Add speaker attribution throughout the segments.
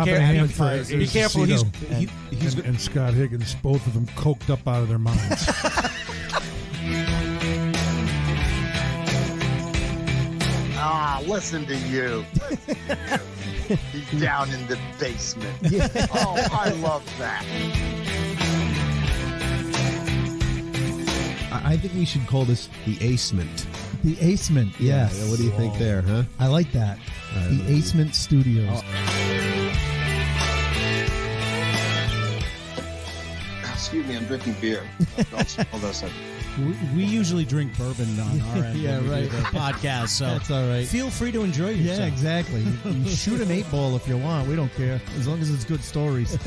Speaker 1: Be careful.
Speaker 2: He's and Scott Higgins, both of them coked up out of their minds.
Speaker 3: Listen to you. He's down in the basement.
Speaker 4: Yeah.
Speaker 3: Oh, I love that.
Speaker 4: I think we should call this the Acement.
Speaker 5: The Acement, yes.
Speaker 4: Yeah, what do you think there, huh?
Speaker 5: I like that. The Acement Studios.
Speaker 6: Excuse me, I'm drinking beer. Hold on a second.
Speaker 1: We usually drink bourbon on our end.
Speaker 5: Yeah,
Speaker 1: when we
Speaker 5: right.
Speaker 1: do the podcast, so
Speaker 5: That's all right.
Speaker 1: feel free to enjoy yourself.
Speaker 5: Yeah, exactly. You shoot an 8-ball if you want. We don't care, as long as it's good stories.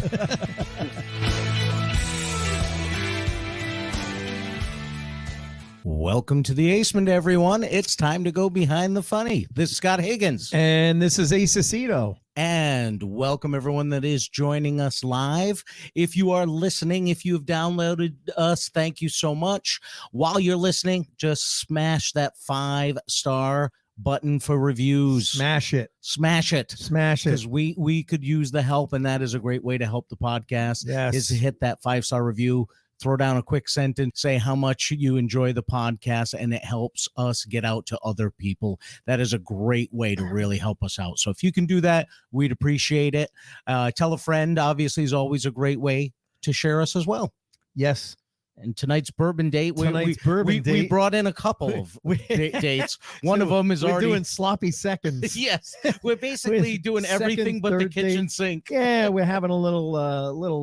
Speaker 1: Welcome to the Acement, everyone. It's time to go behind the funny. This is Scott Higgins.
Speaker 5: And this is Acecito.
Speaker 1: And welcome everyone that is joining us live. If you are listening, if you have downloaded us, thank you so much. While you're listening, just smash that 5-star button for reviews.
Speaker 5: Smash it.
Speaker 1: Smash it.
Speaker 5: Smash it.
Speaker 1: Because we could use the help, and that is a great way to help the podcast.
Speaker 5: Yes.
Speaker 1: Is to hit that 5-star review. Throw down a quick sentence, say how much you enjoy the podcast, and it helps us get out to other people. That is a great way to really help us out. So if you can do that, we'd appreciate it. Tell a friend, obviously, is always a great way to share us as well.
Speaker 5: Yes.
Speaker 1: And tonight's bourbon date,
Speaker 5: Bourbon date.
Speaker 1: we brought in a couple of dates. One of them is
Speaker 5: we're doing sloppy seconds.
Speaker 1: Yes, we're basically doing everything but the kitchen sink.
Speaker 5: Yeah, we're having a little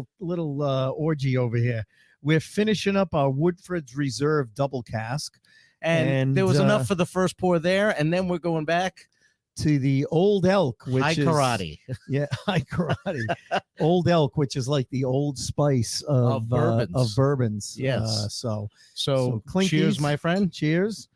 Speaker 5: orgy over here. We're finishing up our Woodford's Reserve double cask.
Speaker 1: And there was enough for the first pour there, and then we're going back
Speaker 5: to the Old Elk, which
Speaker 1: High
Speaker 5: is
Speaker 1: Karate.
Speaker 5: Yeah, High Karate. Old Elk, which is like the Old Spice of bourbons.
Speaker 1: Yes.
Speaker 5: So
Speaker 1: Clinkies. Cheers, my friend.
Speaker 5: Cheers.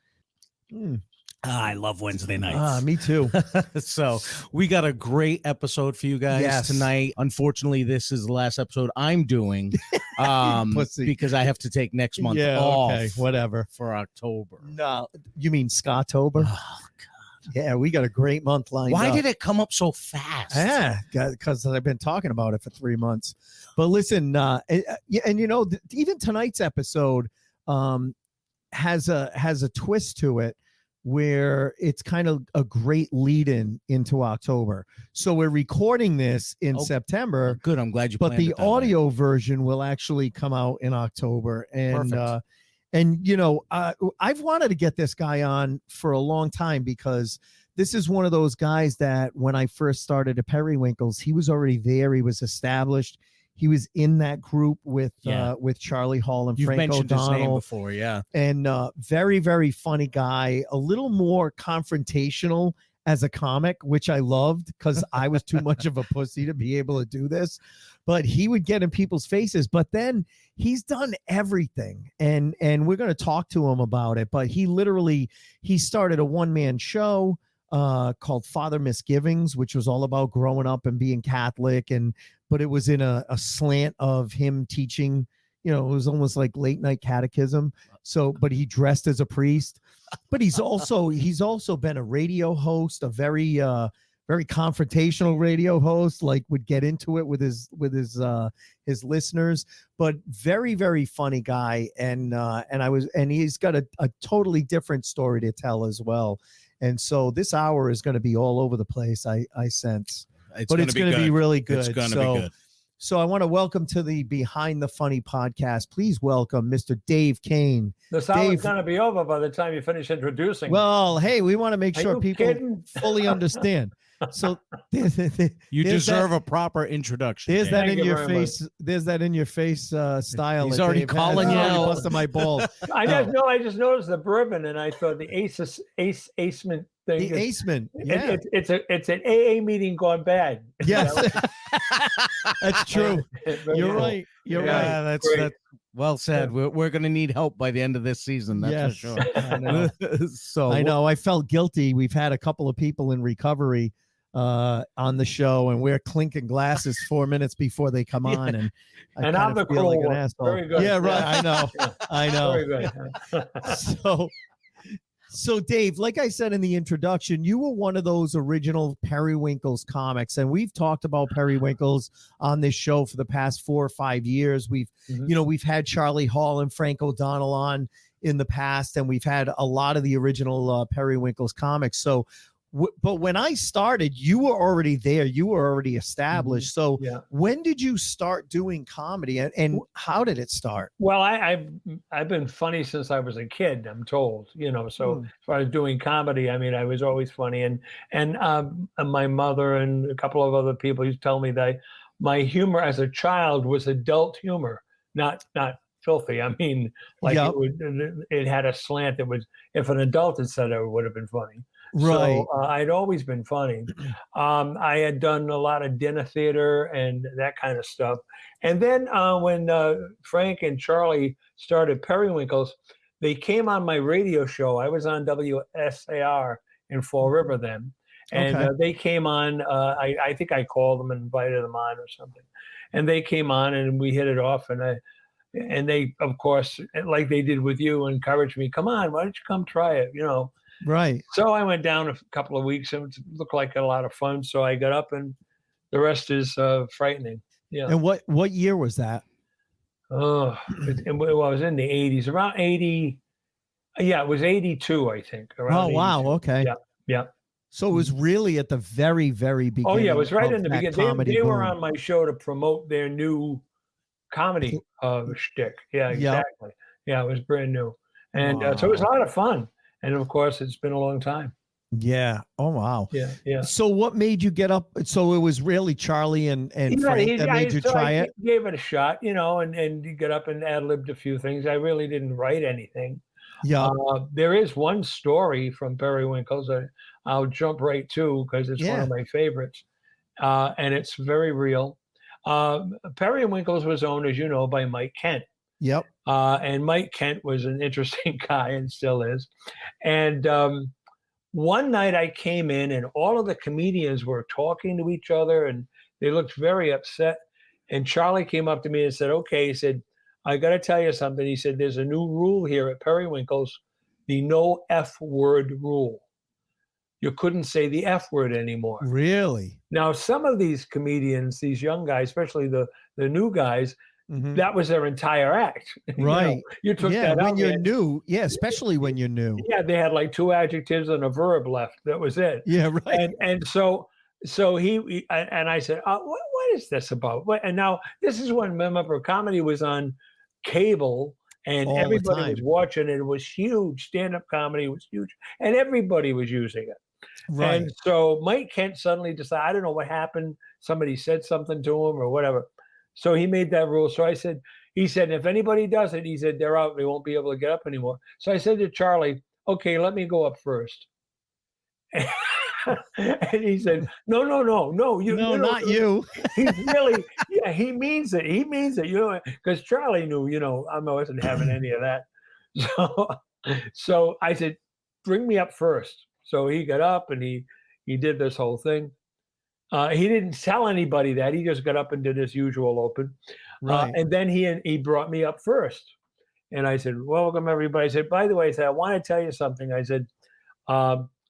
Speaker 1: I love Wednesday nights.
Speaker 5: Me too.
Speaker 1: So we got a great episode for you guys tonight. Unfortunately, this is the last episode I'm doing because I have to take next month off. Okay,
Speaker 5: whatever.
Speaker 1: For October.
Speaker 5: No, you mean Scottober?
Speaker 1: Oh, God.
Speaker 5: Yeah, we got a great month lined up.
Speaker 1: Why did it come up so fast?
Speaker 5: Yeah, because I've been talking about it for 3 months. But listen, even tonight's episode has a twist to it, where it's kind of a great lead-in into October. So we're recording this in September.
Speaker 1: Good, I'm glad you
Speaker 5: planned it. But the audio version will actually come out in October. And I've wanted to get this guy on for a long time, because this is one of those guys that when I first started at Periwinkles, he was already there. He was established. He was in that group with Charlie Hall and Frank O'Donnell. You've mentioned his name
Speaker 1: before, yeah.
Speaker 5: And very, very funny guy, a little more confrontational as a comic, which I loved, because I was too much of a pussy to be able to do this. But he would get in people's faces. But then he's done everything. And we're going to talk to him about it. But he started a one-man show called Father Misgivings, which was all about growing up and being Catholic, but it was in a slant of him teaching, it was almost like late night catechism. So, but he dressed as a priest, but he's also been a radio host, a very confrontational radio host, like would get into it with his listeners, but very, very funny guy. And he's got a totally different story to tell as well. And so this hour is going to be all over the place, I sense. It's going to be really good.
Speaker 1: It's going to be good.
Speaker 5: So I want to welcome to the Behind the Funny podcast. Please welcome Mr. Dave Kane.
Speaker 7: This hour is going to be over by the time you finish introducing.
Speaker 5: Well, hey, we want to make sure people fully understand. So
Speaker 1: you deserve a proper introduction.
Speaker 5: There's that in your face. There's that in your face style.
Speaker 1: He's already calling you out.
Speaker 5: Busting my balls.
Speaker 7: I just noticed the bourbon, and I thought the Acement thing.
Speaker 5: The Acement. Yeah.
Speaker 7: It's an AA meeting gone bad.
Speaker 5: Yes, that's true. You're right. You're right.
Speaker 1: That's well said. We're going to need help by the end of this season. That's for sure.
Speaker 5: I know. I know. I felt guilty. We've had a couple of people in recovery on the show, and we're clinking glasses 4 minutes before they come on, and
Speaker 7: I'm the
Speaker 5: feel like an asshole.
Speaker 7: Very good.
Speaker 5: Yeah, right. I know.
Speaker 7: Very good.
Speaker 5: So, Dave, like I said in the introduction, you were one of those original Periwinkles comics, and we've talked about Periwinkles on this show for the past 4 or 5 years. We've had Charlie Hall and Frank O'Donnell on in the past, and we've had a lot of the original Periwinkles comics. So, but when I started, you were already there. You were already established. So when did you start doing comedy, and how did it start?
Speaker 7: Well, I've been funny since I was a kid, I'm told, so as far as doing comedy, I mean, I was always funny. And my mother and a couple of other people used to tell me that
Speaker 5: my
Speaker 7: humor as a child was adult humor, not filthy. I mean, like it had a slant that was, if an adult had said it, it would have been funny.
Speaker 5: Right.
Speaker 7: So I'd always been funny. I had done a lot of dinner theater and that kind of stuff. And then when Frank and Charlie started Periwinkles, they came on my radio show. I was on WSAR in Fall River then. And they came on. I think I called them and invited them on or something. And they came on and we hit it off. And they, of course, like they did with you, encouraged me, come on, why don't you come try it,
Speaker 5: Right.
Speaker 7: So I went down a couple of weeks and it looked like a lot of fun. So I got up and the rest is frightening. Yeah.
Speaker 5: And what year was that?
Speaker 7: Oh, I was in the 80s, around 80. Yeah, it was 82, I think.
Speaker 5: Oh, wow. Okay.
Speaker 7: Yeah.
Speaker 5: So it was really at the very, very beginning.
Speaker 7: Oh, yeah, it was right in the
Speaker 5: that
Speaker 7: beginning.
Speaker 5: comedy
Speaker 7: They were
Speaker 5: boom.
Speaker 7: on my show to promote their new comedy shtick. Yeah, exactly. Yeah, it was brand new. And so it was a lot of fun. And of course, it's been a long time.
Speaker 5: Yeah. Oh, wow.
Speaker 7: Yeah.
Speaker 5: So what made you get up? So it was really Charlie and Frank that made you try it?
Speaker 7: I gave it a shot, and you get up and ad-libbed a few things. I really didn't write anything.
Speaker 5: Yeah.
Speaker 7: There is one story from Periwinkles that I'll jump right to because it's one of my favorites. And it's very real. Periwinkles was owned, as you know, by Mike Kent.
Speaker 5: Yep.
Speaker 7: And Mike Kent was an interesting guy and still is. And one night I came in and all of the comedians were talking to each other and they looked very upset. And Charlie came up to me and said, okay, he said, I got to tell you something. He said, there's a new rule here at Periwinkles, the no F word rule. You couldn't say the F word anymore.
Speaker 5: Really?
Speaker 7: Now, some of these comedians, these young guys, especially the new guys, that was their entire act.
Speaker 5: Right.
Speaker 7: You took that
Speaker 5: when
Speaker 7: out.
Speaker 5: You're new. Yeah, especially when you're new.
Speaker 7: Yeah, they had like 2 adjectives and a verb left. That was it.
Speaker 5: Yeah, right.
Speaker 7: And so he and I said, what is this about? And now this is when, remember, comedy was on cable and
Speaker 5: All
Speaker 7: everybody was watching it. It was huge. Stand-up comedy was huge. And everybody was using it.
Speaker 5: Right.
Speaker 7: And so Mike Kent suddenly decided, I don't know what happened. Somebody said something to him or whatever. So he made that rule. So he said, if anybody does it, he said, they're out. They won't be able to get up anymore. So I said to Charlie, okay, let me go up first. And he said, no.
Speaker 5: Not you.
Speaker 7: He's really, he means it. He means it, because Charlie knew, I wasn't having any of that. So I said, bring me up first. So he got up and he did this whole thing. He didn't tell anybody that. He just got up and did his usual open.
Speaker 5: Right.
Speaker 7: And then he brought me up first. And I said, welcome, everybody. I said, by the way, I said, I want to tell you something. I said,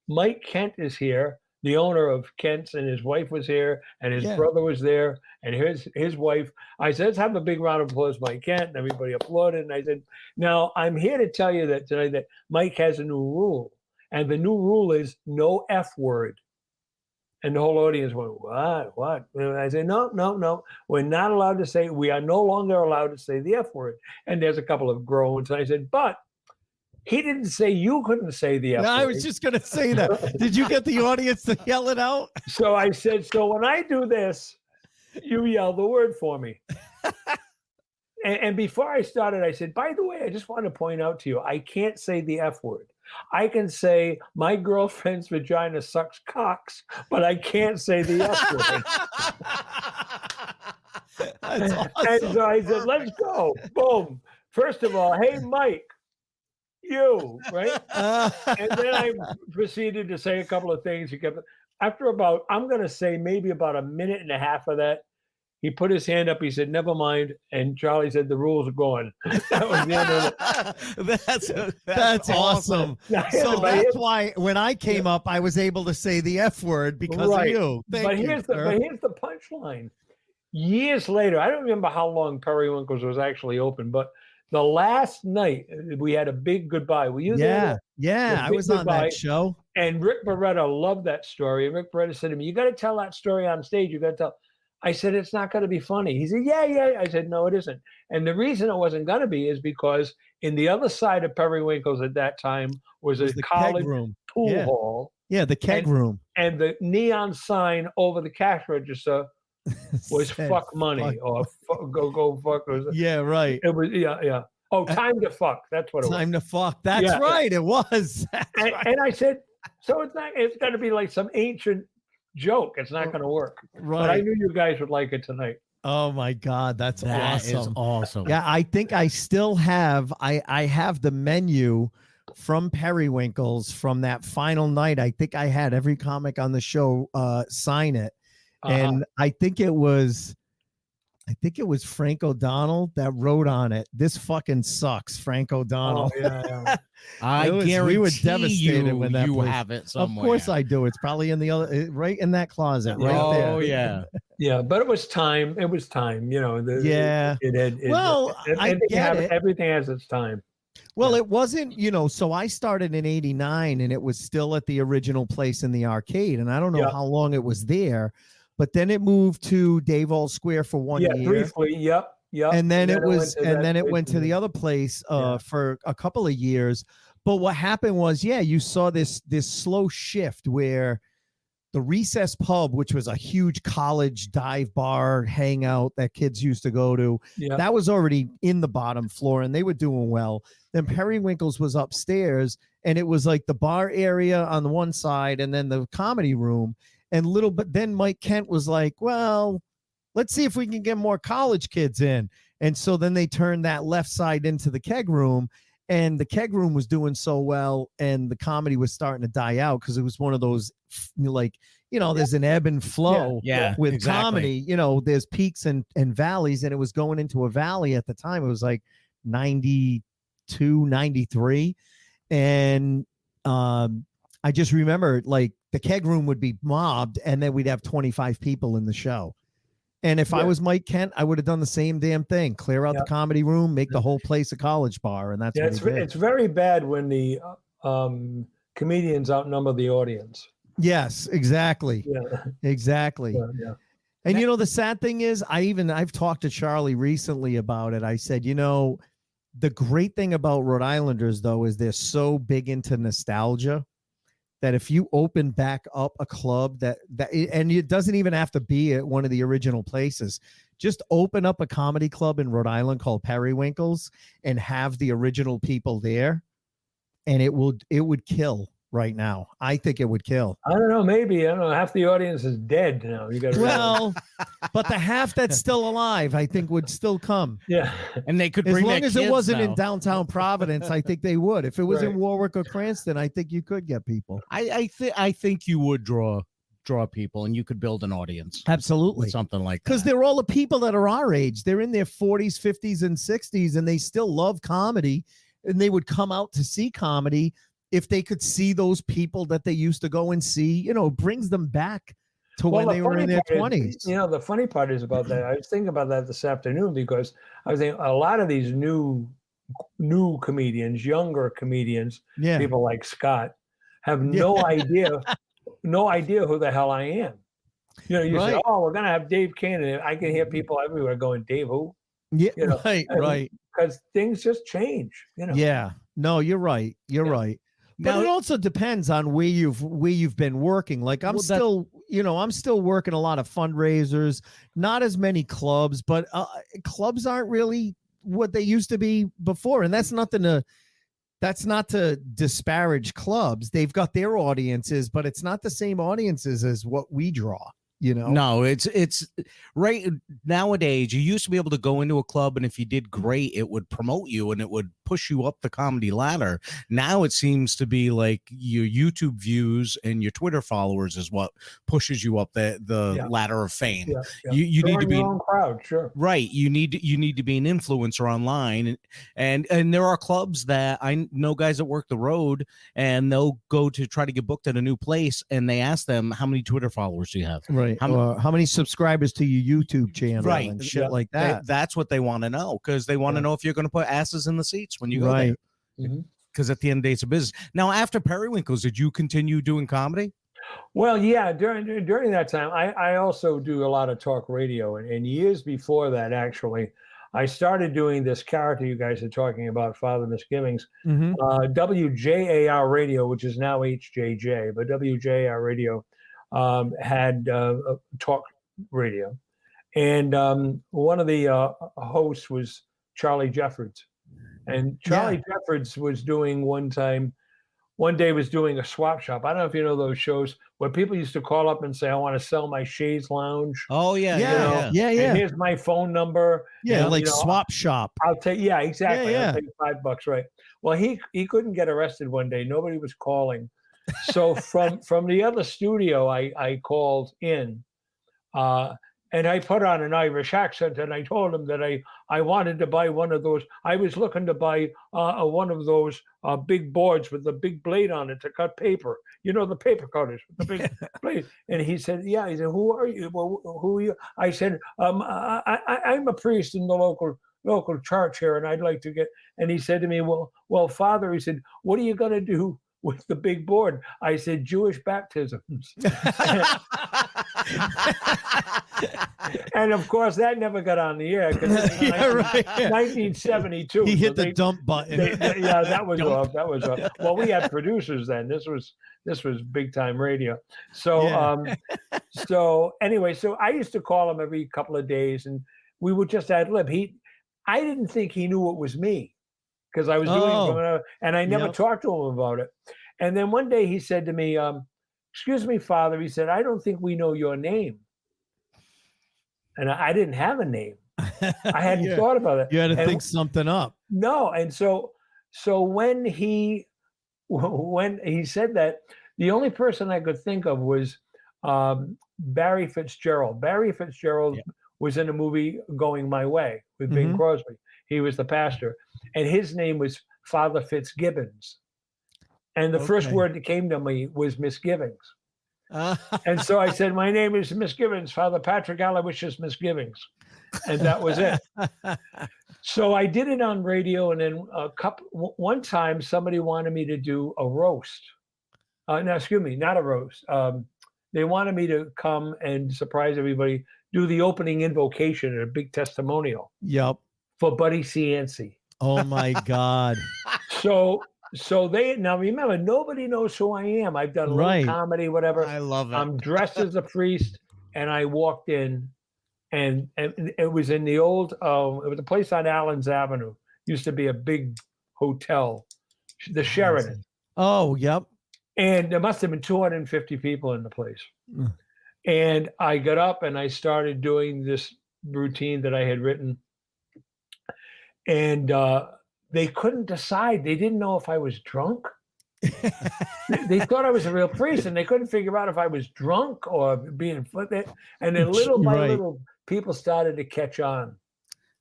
Speaker 7: Mike Kent is here, the owner of Kent's, and his wife was here, and his brother was there, and his wife. I said, let's have a big round of applause, Mike Kent. And everybody applauded. And I said, now, I'm here to tell you that today that Mike has a new rule. And the new rule is no F word. And the whole audience went, what? And I said, no. We're not allowed to say, we are no longer allowed to say the F word. And there's a couple of groans. And I said, but he didn't say you couldn't say the F word.
Speaker 5: I was just going to say that. Did you get the audience to yell it out?
Speaker 7: So I said, so when I do this, you yell the word for me. And before I started, I said, by the way, I just want to point out to you, I can't say the F word. I can say my girlfriend's vagina sucks cocks, but I can't say the F word.
Speaker 5: That's awesome.
Speaker 7: And so I said, let's go. Boom. First of all, hey, Mike, you, right? And then I proceeded to say a couple of things. After about, I'm going to say maybe about a minute and a half of that, He put his hand up. He said, "Never mind." And Charlie said, "The rules are gone." That was the end of it.
Speaker 5: That's awesome. So
Speaker 7: But
Speaker 5: that's why when I came up, I was able to say the F word because of you. Thank you,
Speaker 7: here's
Speaker 5: sir.
Speaker 7: here's the punchline. Years later, I don't remember how long Periwinkle's was actually open, but the last night we had a big goodbye. Were you there?
Speaker 5: Yeah, I was on that show.
Speaker 7: And Rick Beretta loved that story. And Rick Beretta said to me, "You got to tell that story on stage. You got to tell." I said, "It's not going to be funny." He said, "Yeah." I said, "No, it isn't." And the reason it wasn't going to be is because in the other side of Periwinkle's at that time was a college
Speaker 5: room.
Speaker 7: pool hall.
Speaker 5: Yeah, the keg room.
Speaker 7: And the neon sign over the cash register was "fuck money" or go fuck.
Speaker 5: Yeah, right.
Speaker 7: It was yeah. Oh, time to fuck. That's what it was.
Speaker 5: Time to fuck. That's right. It was.
Speaker 7: And I said, so it's not. It's got to be like some ancient joke. It's not going to work.
Speaker 5: Right.
Speaker 7: But I knew you guys would like it tonight.
Speaker 5: Oh my God, that awesome.
Speaker 1: Is awesome.
Speaker 5: Yeah, I think I still have. I have the menu from Periwinkle's from that final night. I think I had every comic on the show sign it. And I think it was Frank O'Donnell that wrote on it. "This fucking sucks, Frank O'Donnell."
Speaker 7: Oh, yeah.
Speaker 1: I guarantee
Speaker 5: we were devastated when that
Speaker 1: you have it somewhere.
Speaker 5: Of course I do. It's probably in the other, right in that closet, right there.
Speaker 1: Oh yeah.
Speaker 7: Yeah, but it was time. It was time. You know.
Speaker 5: I get it.
Speaker 7: Everything has its time.
Speaker 5: Well, it wasn't, so I started in 89 and it was still at the original place in the arcade. And I don't know how long it was there, but then it moved to Dave All Square for 1 year.
Speaker 7: Yeah, briefly. Yep.
Speaker 5: And then it went to the other place for a couple of years. But what happened was, you saw this slow shift where the Recess Pub, which was a huge college dive bar hangout that kids used to go to, that was already in the bottom floor and they were doing well. Then Periwinkle's was upstairs and it was like the bar area on the one side and then the comedy room. And then Mike Kent was like, well, let's see if we can get more college kids in. And so then they turned that left side into the keg room, and the keg room was doing so well and the comedy was starting to die out because it was one of those, there's an ebb and flow with comedy. There's peaks and valleys, and it was going into a valley at the time. It was like 92, 93. And I just remember the keg room would be mobbed and then we'd have 25 people in the show. And if I was Mike Kent, I would have done the same damn thing. Clear out the comedy room, make the whole place a college bar. And that's what he did. It's
Speaker 7: very bad when the comedians outnumber the audience.
Speaker 5: Yes, exactly. Yeah. Exactly.
Speaker 7: Yeah.
Speaker 5: And the sad thing is I've talked to Charlie recently about it. I said, the great thing about Rhode Islanders though, is they're so big into nostalgia that if you open back up a club and it doesn't even have to be at one of the original places, just open up a comedy club in Rhode Island called Periwinkle's and have the original people there. And it would kill right now. I think it would kill.
Speaker 7: I don't know. Maybe, I don't know. Half the audience is dead now. You got
Speaker 5: but the half that's still alive, I think would still come.
Speaker 7: Yeah.
Speaker 1: And they could
Speaker 5: as
Speaker 1: bring
Speaker 5: long as it wasn't
Speaker 1: now.
Speaker 5: in downtown Providence, I think they would. If it was in Warwick or Cranston, I think you could get people.
Speaker 1: I think you would draw people and you could build an audience.
Speaker 5: Absolutely.
Speaker 1: With something like that.
Speaker 5: Because they're all the people that are our age. They're in their 40s, 50s, and 60s, and they still love comedy. And they would come out to see comedy if they could see those people that they used to go and see. Brings them back to when they were in their 20s.
Speaker 7: The funny part is about that. I was thinking about that this afternoon because I was thinking a lot of these new comedians, younger comedians, people like Scott, have no idea who the hell I am. You say, "Oh, we're gonna have Dave Kane," and I can hear people everywhere going, "Dave who?"
Speaker 5: Yeah, right.
Speaker 7: Because things just change.
Speaker 5: Yeah. No, you're right. You're right. But it also depends on where you've been working. Like I'm still working a lot of fundraisers, not as many clubs, but clubs aren't really what they used to be before. And that's not to disparage clubs. They've got their audiences, but it's not the same audiences as what we draw. you know?
Speaker 1: No, it's right nowadays. You used to be able to go into a club, and if you did great, it would promote you and it would push you up the comedy ladder. Now it seems to be like your YouTube views and your Twitter followers is what pushes you up the
Speaker 7: Yeah.
Speaker 1: ladder of fame.
Speaker 7: Yeah, yeah.
Speaker 1: You need to
Speaker 7: Drawing
Speaker 1: be
Speaker 7: your own crowd, sure.
Speaker 1: right. You need to be an influencer online, and there are clubs that I know guys that work the road, and they'll go to try to get booked at a new place, and they ask them, how many Twitter followers do you have?
Speaker 5: Right. How many subscribers to your YouTube channel
Speaker 1: Right.
Speaker 5: and shit
Speaker 7: Yeah.
Speaker 5: like that?
Speaker 1: That's what they want to know, because they want to
Speaker 7: Yeah.
Speaker 1: know if you're going to put asses in the seats when you go
Speaker 5: Right.
Speaker 1: there.
Speaker 7: Mhm.
Speaker 1: Because at the end of the day, it's a business. Now, after Periwinkles, did you continue doing comedy?
Speaker 7: Well, yeah, during that time, I also do a lot of talk radio, and years before that, actually, I started doing this character you guys are talking about, Father Misgivings.
Speaker 5: Mhm.
Speaker 7: WJAR Radio, which is now HJJ, but WJAR Radio had a talk radio, and one of the hosts was Charlie Jeffords, and Charlie Jeffords was doing one day was doing a swap shop. I don't know if you know those shows where people used to call up and say, I want to sell my chaise lounge.
Speaker 1: Oh, yeah.
Speaker 5: Yeah.
Speaker 7: And here's my phone number.
Speaker 5: Yeah,
Speaker 7: and,
Speaker 5: like swap shop.
Speaker 7: I'll take, yeah, exactly.
Speaker 5: Yeah.
Speaker 7: I'll take $5, right? Well, he couldn't get arrested one day. Nobody was calling. So from the other studio, I called in, and I put on an Irish accent, and I told him that I wanted to buy one of those. I was looking to buy one of those big boards with the big blade on it to cut paper. You know, the paper cutters with the big blade. And he said, yeah. He said, who are you? Well, who are you? I said, I'm a priest in the local church here, and I'd like to get. And he said to me, well, Father, he said, what are you going to do with the big board? I said, Jewish baptisms. And of course, that never got on the air because 1972.
Speaker 5: He hit the dump button.
Speaker 7: Yeah, that was off. That was off. Well, we had producers then. This was big time radio. So so anyway, so I used to call him every couple of days, and we would just ad lib. I didn't think he knew it was me because I was doing it from another, and I never talked to him about it. And then one day he said to me, excuse me, Father, he said, I don't think we know your name. And I didn't have a name. I hadn't thought about it.
Speaker 5: You had to think something up.
Speaker 7: No. And so when he said that, the only person I could think of was Barry Fitzgerald. Barry Fitzgerald was in a movie Going My Way with Bing Crosby. He was the pastor. And his name was Father Fitzgibbons. And the first word that came to me was misgivings. And so I said, my name is Misgivings, Father Patrick Aloysius Misgivings. And that was it. So I did it on radio. And then one time somebody wanted me to do a roast. No, excuse me, not a roast. They wanted me to come and surprise everybody, do the opening invocation and a big testimonial.
Speaker 5: Yep.
Speaker 7: For Buddy Cianci.
Speaker 5: Oh my God.
Speaker 7: So they, now remember, nobody knows who I am. I've done a little comedy, whatever.
Speaker 1: I love it.
Speaker 7: I'm dressed as a priest, and I walked in, and it was in the old, it was a place on Allen's Avenue. Used to be a big hotel, the Sheridan.
Speaker 5: Oh, yep.
Speaker 7: And there must have been 250 people in the place. And I got up and I started doing this routine that I had written. And they couldn't decide. They didn't know if I was drunk. They thought I was a real priest, and they couldn't figure out if I was drunk or being flippant. And then little by little, people started to catch on.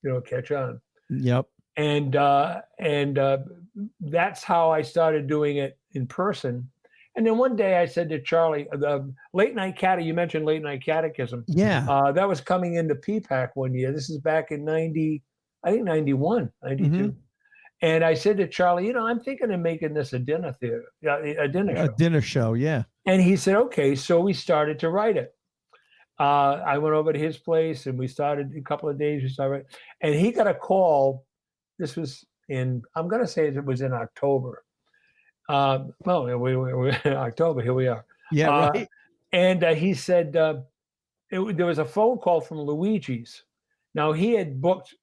Speaker 5: Yep.
Speaker 7: And that's how I started doing it in person. And then one day I said to Charlie, the late night you mentioned late night catechism.
Speaker 5: Yeah.
Speaker 7: That was coming into PPAC one year. This is back in 91, 92. And I said to Charlie, I'm thinking of making this a dinner theater, a dinner show.
Speaker 5: A dinner show, yeah.
Speaker 7: And he said, okay. So we started to write it. I went over to his place, and we started a couple of days. We started, and he got a call. This was I'm going to say it was in October. Well, we're in October. Here we are.
Speaker 5: Yeah, right.
Speaker 7: And he said there was a phone call from Luigi's. Now, he had booked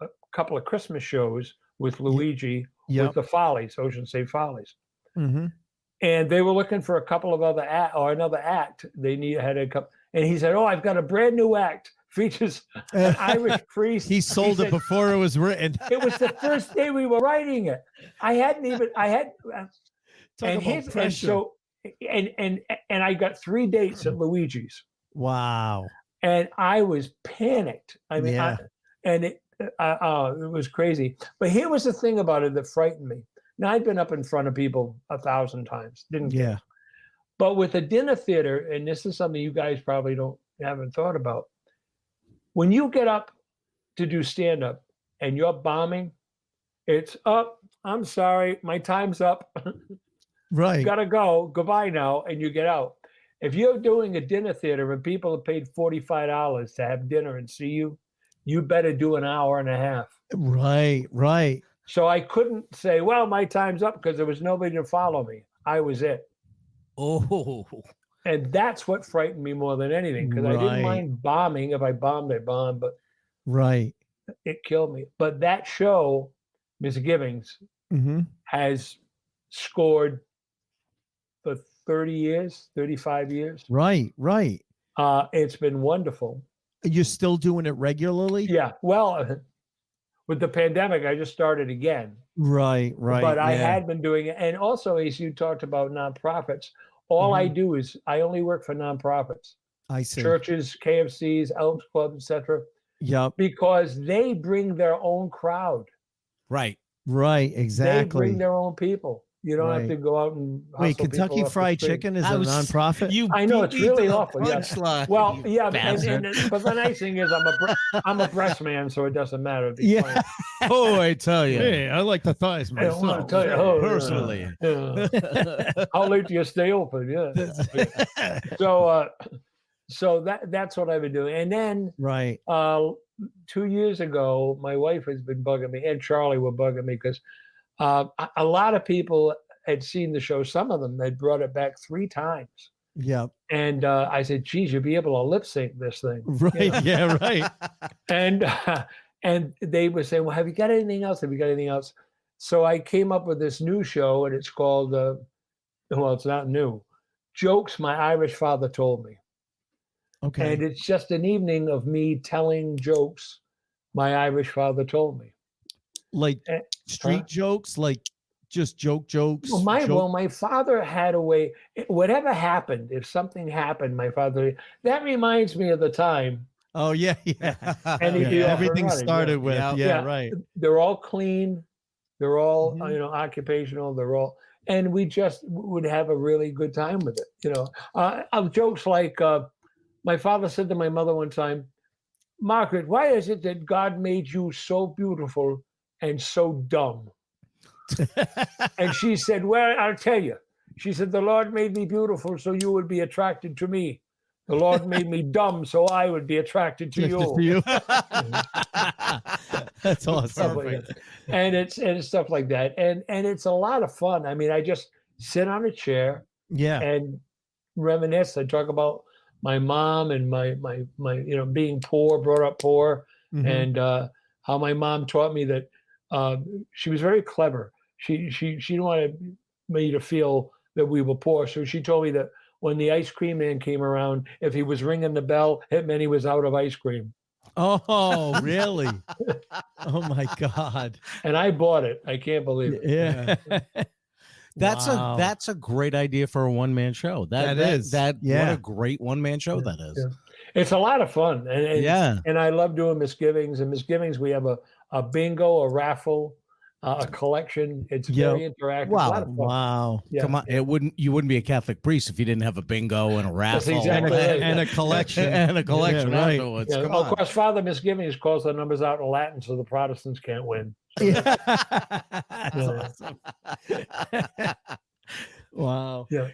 Speaker 7: a couple of Christmas shows with Luigi, with the Follies, Ocean State Follies. And they were looking for a couple of another act. They had a couple, And he said, "Oh, I've got a brand new act. Features an Irish priest."
Speaker 5: He sold it
Speaker 7: said,
Speaker 5: before it was written.
Speaker 7: It was the first day we were writing it. I had,
Speaker 5: Talk about pressure.
Speaker 7: and I got 3 dates at Luigi's,
Speaker 5: Wow.
Speaker 7: and I was panicked. I mean,
Speaker 5: Yeah.
Speaker 7: it was crazy. But here was the thing about it that frightened me. Now, I'd been up in front of people 1,000 times, didn't care.
Speaker 5: Yeah.
Speaker 7: But with a dinner theater, and this is something you guys probably haven't thought about, when you get up to do stand-up and you're bombing, it's up. I'm sorry, my time's up.
Speaker 5: Right.
Speaker 7: Gotta go. Goodbye now, and you get out. If you're doing a dinner theater and people have paid $45 to have dinner and see you, you better do an hour and a half.
Speaker 5: Right. Right.
Speaker 7: So I couldn't say, "Well, my time's up," because there was nobody to follow me. I was it.
Speaker 1: Oh,
Speaker 7: And that's what frightened me more than anything, because I
Speaker 5: Right.
Speaker 7: didn't mind bombing. If I bombed, I bombed, but
Speaker 5: Right.
Speaker 7: it killed me. But that show, Misgivings,
Speaker 5: Mm-hmm.
Speaker 7: has scored for 30 years, 35 years.
Speaker 5: Right. Right.
Speaker 7: It's been wonderful.
Speaker 5: You're still doing it regularly?
Speaker 7: Yeah. Well, with the pandemic, I just started again.
Speaker 5: Right. Right.
Speaker 7: But I
Speaker 5: yeah.
Speaker 7: had been doing it. And also, as you talked about nonprofits, all I do is I only work for nonprofits,
Speaker 5: I see.
Speaker 7: churches, KFCs, Elks Club, etc.,
Speaker 5: Yep.
Speaker 7: because they bring their own crowd.
Speaker 1: right.
Speaker 5: Right.
Speaker 7: They
Speaker 5: Exactly.
Speaker 7: bring their own people. You don't have
Speaker 5: Right.
Speaker 7: to go out and
Speaker 5: Wait,
Speaker 7: hustle people
Speaker 5: Kentucky
Speaker 7: off the
Speaker 5: Fried
Speaker 7: street.
Speaker 5: Chicken is
Speaker 1: I
Speaker 5: a
Speaker 1: was-
Speaker 5: nonprofit?
Speaker 1: You
Speaker 7: I know, it's
Speaker 1: beat me
Speaker 7: really
Speaker 1: to the
Speaker 7: awful, yeah.
Speaker 1: punchline,
Speaker 7: Well,
Speaker 1: you
Speaker 7: yeah,
Speaker 1: bastard.
Speaker 7: but the nice thing is I'm a breast man, so it doesn't matter. If he's
Speaker 5: Yeah.
Speaker 7: fine.
Speaker 1: Oh, I tell you.
Speaker 2: Hey, I like the thighs
Speaker 7: I don't want
Speaker 2: myself.
Speaker 7: to tell you. Oh,
Speaker 1: Personally.
Speaker 7: yeah. How late do you stay open? Yeah. So that's what I've been doing. And then
Speaker 5: Right.
Speaker 7: 2 years ago, my wife has been bugging me, and Charlie were bugging me, because a lot of people had seen the show. Some of them had brought it back 3 times.
Speaker 5: Yep.
Speaker 7: And I said, "Geez, you'll be able to lip sync this thing."
Speaker 5: Right. Yeah. Right.
Speaker 7: And they were saying, "Well, have you got anything else? Have you got anything else?" So I came up with this new show, and it's called, well, it's not new, Jokes My Irish Father Told Me.
Speaker 5: Okay.
Speaker 7: And it's just an evening of me telling jokes my Irish father told me.
Speaker 5: Like
Speaker 7: Eh,
Speaker 5: street jokes, like just jokes.
Speaker 7: Well, my father had a way, whatever happened, if something happened, my father, that reminds me of the time.
Speaker 5: Oh yeah, yeah.
Speaker 7: And he'd be
Speaker 5: Yeah,
Speaker 7: off and
Speaker 5: everything
Speaker 7: running,
Speaker 5: started
Speaker 7: yeah.
Speaker 5: with
Speaker 1: Yeah.
Speaker 5: yeah, right.
Speaker 7: They're all clean. They're all,
Speaker 5: Mhm.
Speaker 7: occupational. They're all, and we just would have a really good time with it. Of jokes like, my father said to my mother one time, "Margaret, why is it that God made you so beautiful and so dumb?" And she said, "Well, I'll tell you." She said, "The Lord made me beautiful so you would be attracted to me. The Lord made me dumb so I would be attracted to
Speaker 5: Just
Speaker 7: you."
Speaker 5: for you. That's awesome.
Speaker 7: Stuff like that. And it's stuff like that. And it's a lot of fun. I mean, I just sit on a chair
Speaker 5: Yeah.
Speaker 7: and reminisce. I talk about my mom and my being poor, brought up poor,
Speaker 5: Mhm.
Speaker 7: and how my mom taught me that she was very clever. She didn't want me to feel that we were poor, so she told me that when the ice cream man came around, if he was ringing the bell, it meant he was out of ice cream.
Speaker 5: Oh, really? Oh my God.
Speaker 7: And I bought it. I can't believe it.
Speaker 5: Yeah. Wow.
Speaker 1: That's a great idea for a one-man show.
Speaker 5: That is.
Speaker 1: What
Speaker 5: Yeah.
Speaker 1: a great one-man show that is.
Speaker 7: Yeah. It's a lot of fun. And
Speaker 1: Yeah.
Speaker 7: and I love doing Misgivings. And Misgivings, we have a bingo, a raffle, a collection. It's
Speaker 5: Yep.
Speaker 7: very interactive.
Speaker 1: Wow.
Speaker 7: A lot of fun.
Speaker 5: Wow.
Speaker 7: Yeah.
Speaker 1: Come on, you wouldn't be a Catholic priest if you didn't have a bingo and a raffle
Speaker 7: exactly right.
Speaker 5: And a collection.
Speaker 1: and a collection
Speaker 5: Yeah, right.
Speaker 1: afterwards.
Speaker 7: Yeah,
Speaker 1: Come
Speaker 7: of
Speaker 1: on.
Speaker 7: course, Father Misgivings calls the numbers out in Latin so the Protestants can't win.
Speaker 5: Yeah. That's
Speaker 7: Yeah.
Speaker 5: awesome. Wow.
Speaker 7: Yeah.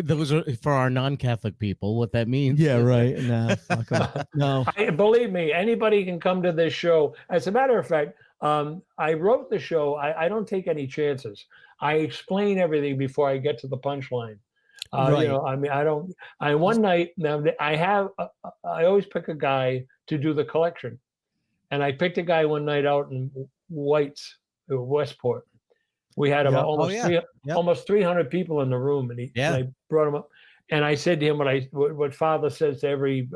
Speaker 1: Those are for our non-Catholic people. What that means?
Speaker 5: Yeah, right. No, fuck 'em. No.
Speaker 7: Believe me, anybody can come to this show. As a matter of fact, I wrote the show. I don't take any chances. I explain everything before I get to the punchline.
Speaker 5: Right.
Speaker 7: I mean, I don't. One night now I always pick a guy to do the collection, and I picked a guy one night out in White's, Westport. We had about
Speaker 5: Yeah.
Speaker 7: almost
Speaker 1: Oh, yeah. Yep.
Speaker 7: almost 300 people in the room, and
Speaker 1: Yeah.
Speaker 7: I brought him up. And I said to him what Father says to every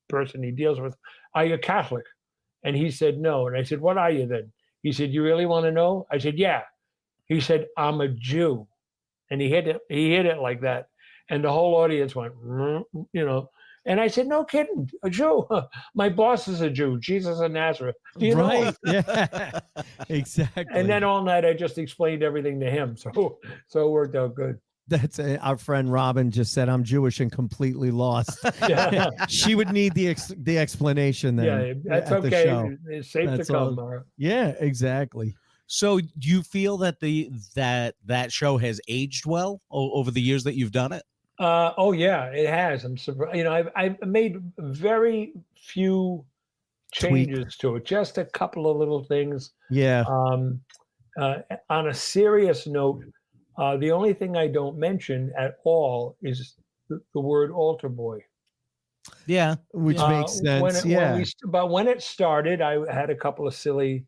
Speaker 7: person he deals with: "Are you Catholic?" And he said, "No." And I said, "What are you then?" He said, "You really want to know?" I said, "Yeah." He said, "I'm a Jew," and he hit it like that, and the whole audience went, you know. And I said, "No kidding, a Jew. My boss is a Jew. Jesus of Nazareth. Do you know him?"
Speaker 5: Right. Yeah. Exactly.
Speaker 7: And then all night I just explained everything to him, so it worked out good.
Speaker 5: That's our friend Robin just said, "I'm Jewish and completely lost."
Speaker 7: Yeah,
Speaker 5: She would need the explanation then.
Speaker 7: yeah, that's
Speaker 5: at the
Speaker 7: okay.
Speaker 5: show.
Speaker 7: It's safe
Speaker 5: That's
Speaker 7: to come.
Speaker 5: all.
Speaker 7: Mara.
Speaker 5: Yeah, exactly.
Speaker 1: So do you feel that that show has aged well over the years that you've done it?
Speaker 7: Oh yeah, it has. I'm surprised. You know, I've made very few changes to it. Just a couple of little things.
Speaker 5: Yeah.
Speaker 7: On a serious note, the only thing I don't mention at all is the word altar boy.
Speaker 1: Yeah.
Speaker 5: Which makes sense.
Speaker 7: But when it started, I had a couple of silly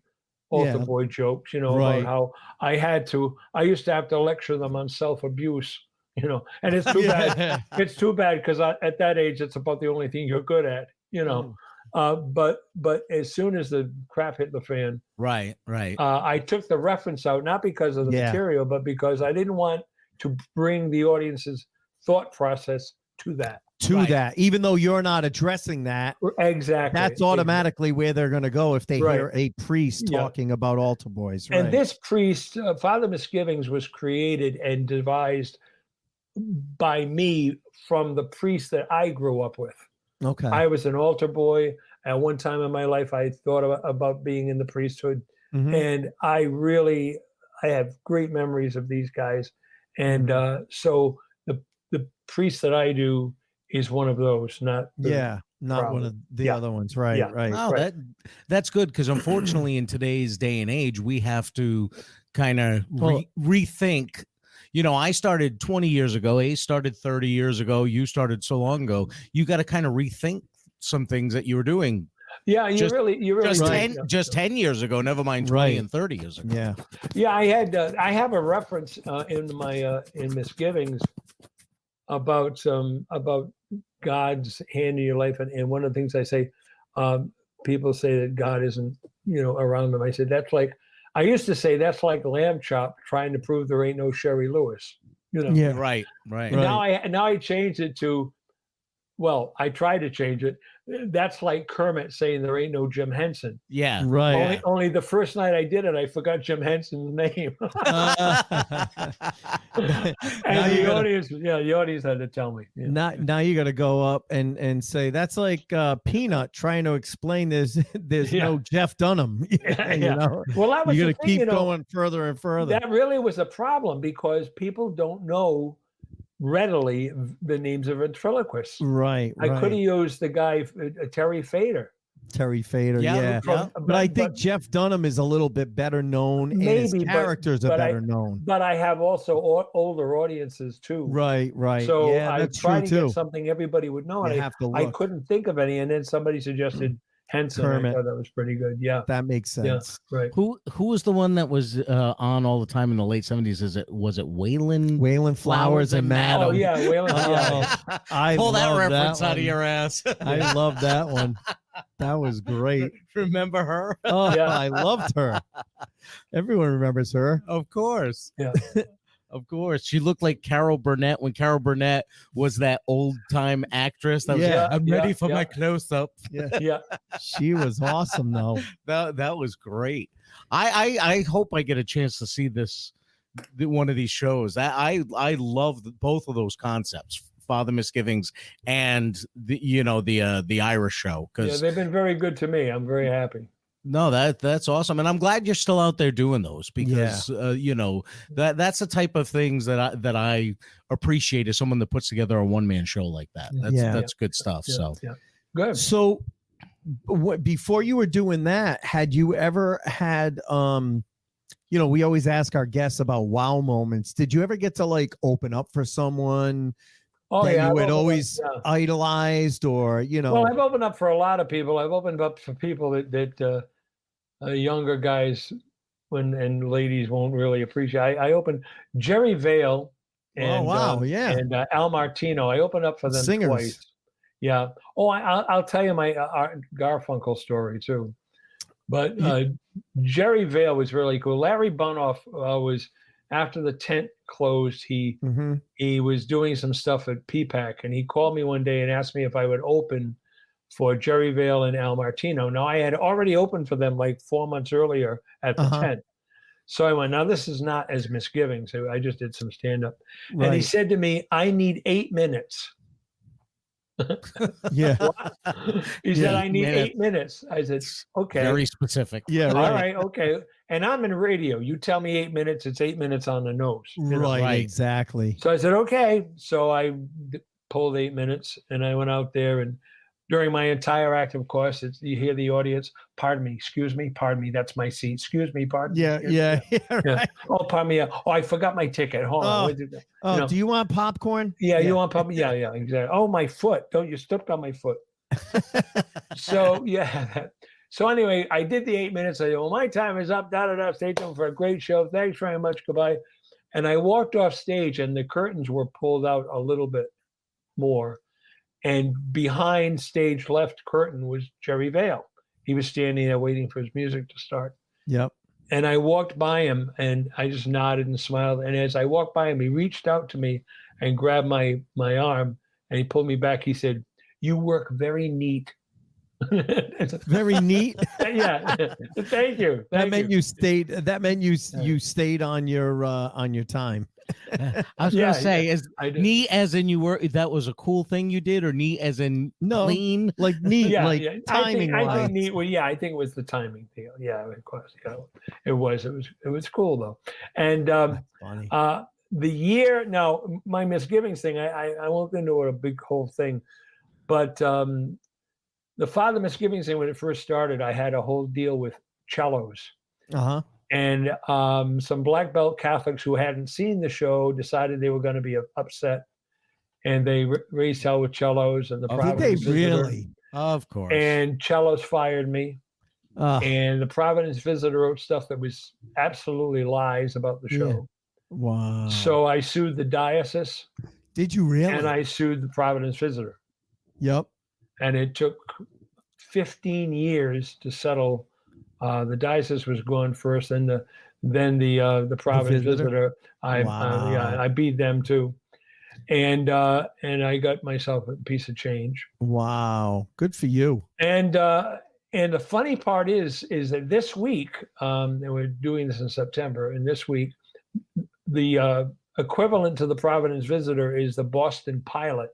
Speaker 7: altar
Speaker 5: Yeah.
Speaker 7: boy jokes, you know,
Speaker 5: Right.
Speaker 7: about how I used to have to lecture them on self-abuse, you know, and it's too bad. It's too bad because at that age, it's about the only thing you're good at, you know. But as soon as the crap hit the fan,
Speaker 1: Right.
Speaker 7: I took the reference out, not because of the material, but because I didn't want to bring the audience's thought process to that.
Speaker 5: Even though you're not addressing that,
Speaker 7: Exactly.
Speaker 5: that's automatically where they're going to go if they hear a priest talking about altar boys. Right.
Speaker 7: And this priest, Father Misgivings, was created and devised by me from the priest that I grew up with.
Speaker 5: Okay.
Speaker 7: I was an altar boy. At one time in my life, I thought about being in the priesthood. And I have great memories of these guys. And so the priest that I do is one of those, not
Speaker 5: one of the other ones. Right.
Speaker 7: Yeah.
Speaker 5: Right.
Speaker 1: Oh, that's good, because unfortunately in today's day and age, we have to kind of rethink. You know, I started 20 years ago, Ace started 30 years ago, you started so long ago. You got to kind of rethink some things that you were doing.
Speaker 7: Yeah, you really
Speaker 1: just 10 years ago, never mind 20 and 30 years ago.
Speaker 5: Yeah.
Speaker 7: Yeah, I have a reference in my in Misgivings about God's hand in your life, and one of the things I say, people say that God isn't, you know, around them. I said I used to say that's like lamb chop trying to prove there ain't no Sherry Lewis, you know.
Speaker 5: Yeah.
Speaker 1: Right.
Speaker 7: And now I changed it to, well, I tried to change it. That's like Kermit saying there ain't no Jim Henson.
Speaker 1: Yeah.
Speaker 5: Right.
Speaker 7: Only the first night I did it, I forgot Jim Henson's name. And the audience had to tell me. Yeah.
Speaker 5: Now you got to go up and say that's like Peanut trying to explain there's no Jeff Dunham. You know?
Speaker 7: Well, that was
Speaker 5: you
Speaker 7: the
Speaker 5: got to
Speaker 7: thing,
Speaker 5: keep going further and further.
Speaker 7: That really was a problem because people don't know readily the names of ventriloquists.
Speaker 5: Right.
Speaker 7: I could have used the guy Terry Fader.
Speaker 5: Yeah. But I think Jeff Dunham is a little bit better known, and his characters are better known.
Speaker 7: But I have also older audiences too.
Speaker 5: Right.
Speaker 7: So
Speaker 5: yeah,
Speaker 7: I
Speaker 5: that's
Speaker 7: tried to
Speaker 5: true
Speaker 7: get something everybody would know, and I couldn't think of any. And then somebody suggested Henson.
Speaker 5: Kermit.
Speaker 7: I thought that was pretty good. Yeah,
Speaker 5: that makes sense.
Speaker 7: Yeah, right.
Speaker 1: Who was the one that was on all the time in the late 70s? Was it Waylon
Speaker 5: Flowers and Madam?
Speaker 7: Oh yeah, Waylon.
Speaker 5: I
Speaker 1: pull that reference
Speaker 5: that
Speaker 1: out of your ass.
Speaker 5: I love that one. That was great.
Speaker 1: Remember her?
Speaker 5: Oh, yeah. I loved her. Everyone remembers her.
Speaker 1: Of course.
Speaker 7: Yeah.
Speaker 1: Of course. She looked like Carol Burnett when Carol Burnett was that old time actress. That was I'm ready for my close up.
Speaker 5: Yeah. She was awesome though.
Speaker 1: That was great. I hope I get a chance to see one of these shows. I love both of those concepts. Father Misgivings and the Irish show, because
Speaker 7: they've been very good to me. I'm very happy.
Speaker 1: No, that's awesome, and I'm glad you're still out there doing those, because that's the type of things that I appreciate, is someone that puts together a one-man show like that. That's good stuff.
Speaker 7: Good.
Speaker 5: So before you were doing that, had you ever had we always ask our guests about wow moments. Did you ever get to open up for someone that you had always idolized, or
Speaker 7: Well, I've opened up for a lot of people. I've opened up for people that younger guys and ladies won't really appreciate. I opened Jerry Vale
Speaker 5: Oh, wow. Yeah.
Speaker 7: And Al Martino. I opened up for them
Speaker 5: Singers.
Speaker 7: twice. Yeah. Oh, I'll tell you my Art Garfunkel story too. But Jerry Vale was really cool. Larry Bunoff was, after the tent closed, he was doing some stuff at PPAC, and he called me one day and asked me if I would open for Jerry Vale and Al Martino. Now, I had already opened for them like 4 months earlier at the tent. So I went, now this is not as Misgivings. So I just did some stand-up.
Speaker 5: Right.
Speaker 7: And he said to me, I need 8 minutes.
Speaker 5: Yeah.
Speaker 7: He said, I need 8 minutes. I said, okay.
Speaker 1: Very specific.
Speaker 5: Yeah.
Speaker 7: All right. Okay. And I'm in radio. You tell me 8 minutes, it's 8 minutes on the nose. You know?
Speaker 5: Right.
Speaker 1: Right.
Speaker 5: Exactly.
Speaker 7: So I said, okay. So I pulled 8 minutes and I went out there, and during my entire act, of course, you hear the audience, pardon me, excuse me, pardon me, that's my seat. Excuse me, pardon me.
Speaker 5: Yeah. Right.
Speaker 7: Oh, pardon me. Oh, I forgot my ticket. Hold on.
Speaker 5: Oh, do you want popcorn?
Speaker 7: Yeah, you want pop? Yeah, exactly. Oh, my foot. Don't you stepped on my foot. So yeah. So anyway, I did the 8 minutes. I said, well, my time is up. Stay tuned for a great show. Thanks very much. Goodbye. And I walked off stage, and the curtains were pulled out a little bit more. And behind stage left curtain was Jerry Vale. He was standing there waiting for his music to start.
Speaker 5: Yep.
Speaker 7: And I walked by him, and I just nodded and smiled. And as I walked by him, he reached out to me and grabbed my arm, and he pulled me back. He said, "You work very neat."
Speaker 5: Very neat.
Speaker 7: Yeah. Thank you.
Speaker 5: That meant you stayed. That meant you stayed on your time.
Speaker 1: I was gonna say, is neat as in you were, that was a cool thing you did, or neat as in clean?
Speaker 5: Like neat, like timing.
Speaker 7: I think neat. Well, yeah, I think it was the timing deal. Yeah, of course. It was cool though. And the year, now my misgivings thing, I won't go into a big whole thing, but the Father Misgivings thing, when it first started, I had a whole deal with cellos. And some black belt Catholics who hadn't seen the show decided they were going to be upset, and they raised hell with cellos. And the Providence Visitor,
Speaker 1: really? Of course.
Speaker 7: And cellos fired me. And the Providence Visitor wrote stuff that was absolutely lies about the show.
Speaker 5: Yeah. Wow.
Speaker 7: So I sued the diocese.
Speaker 5: Did you really?
Speaker 7: And I sued the Providence Visitor.
Speaker 5: Yep.
Speaker 7: And it took 15 years to settle. The diocese was going first, and then the Providence Visitor. I beat them too, and I got myself a piece of change.
Speaker 5: Wow, good for you.
Speaker 7: And the funny part is that this week, and we're doing this in September, and this week, the equivalent to the Providence Visitor is the Boston Pilot.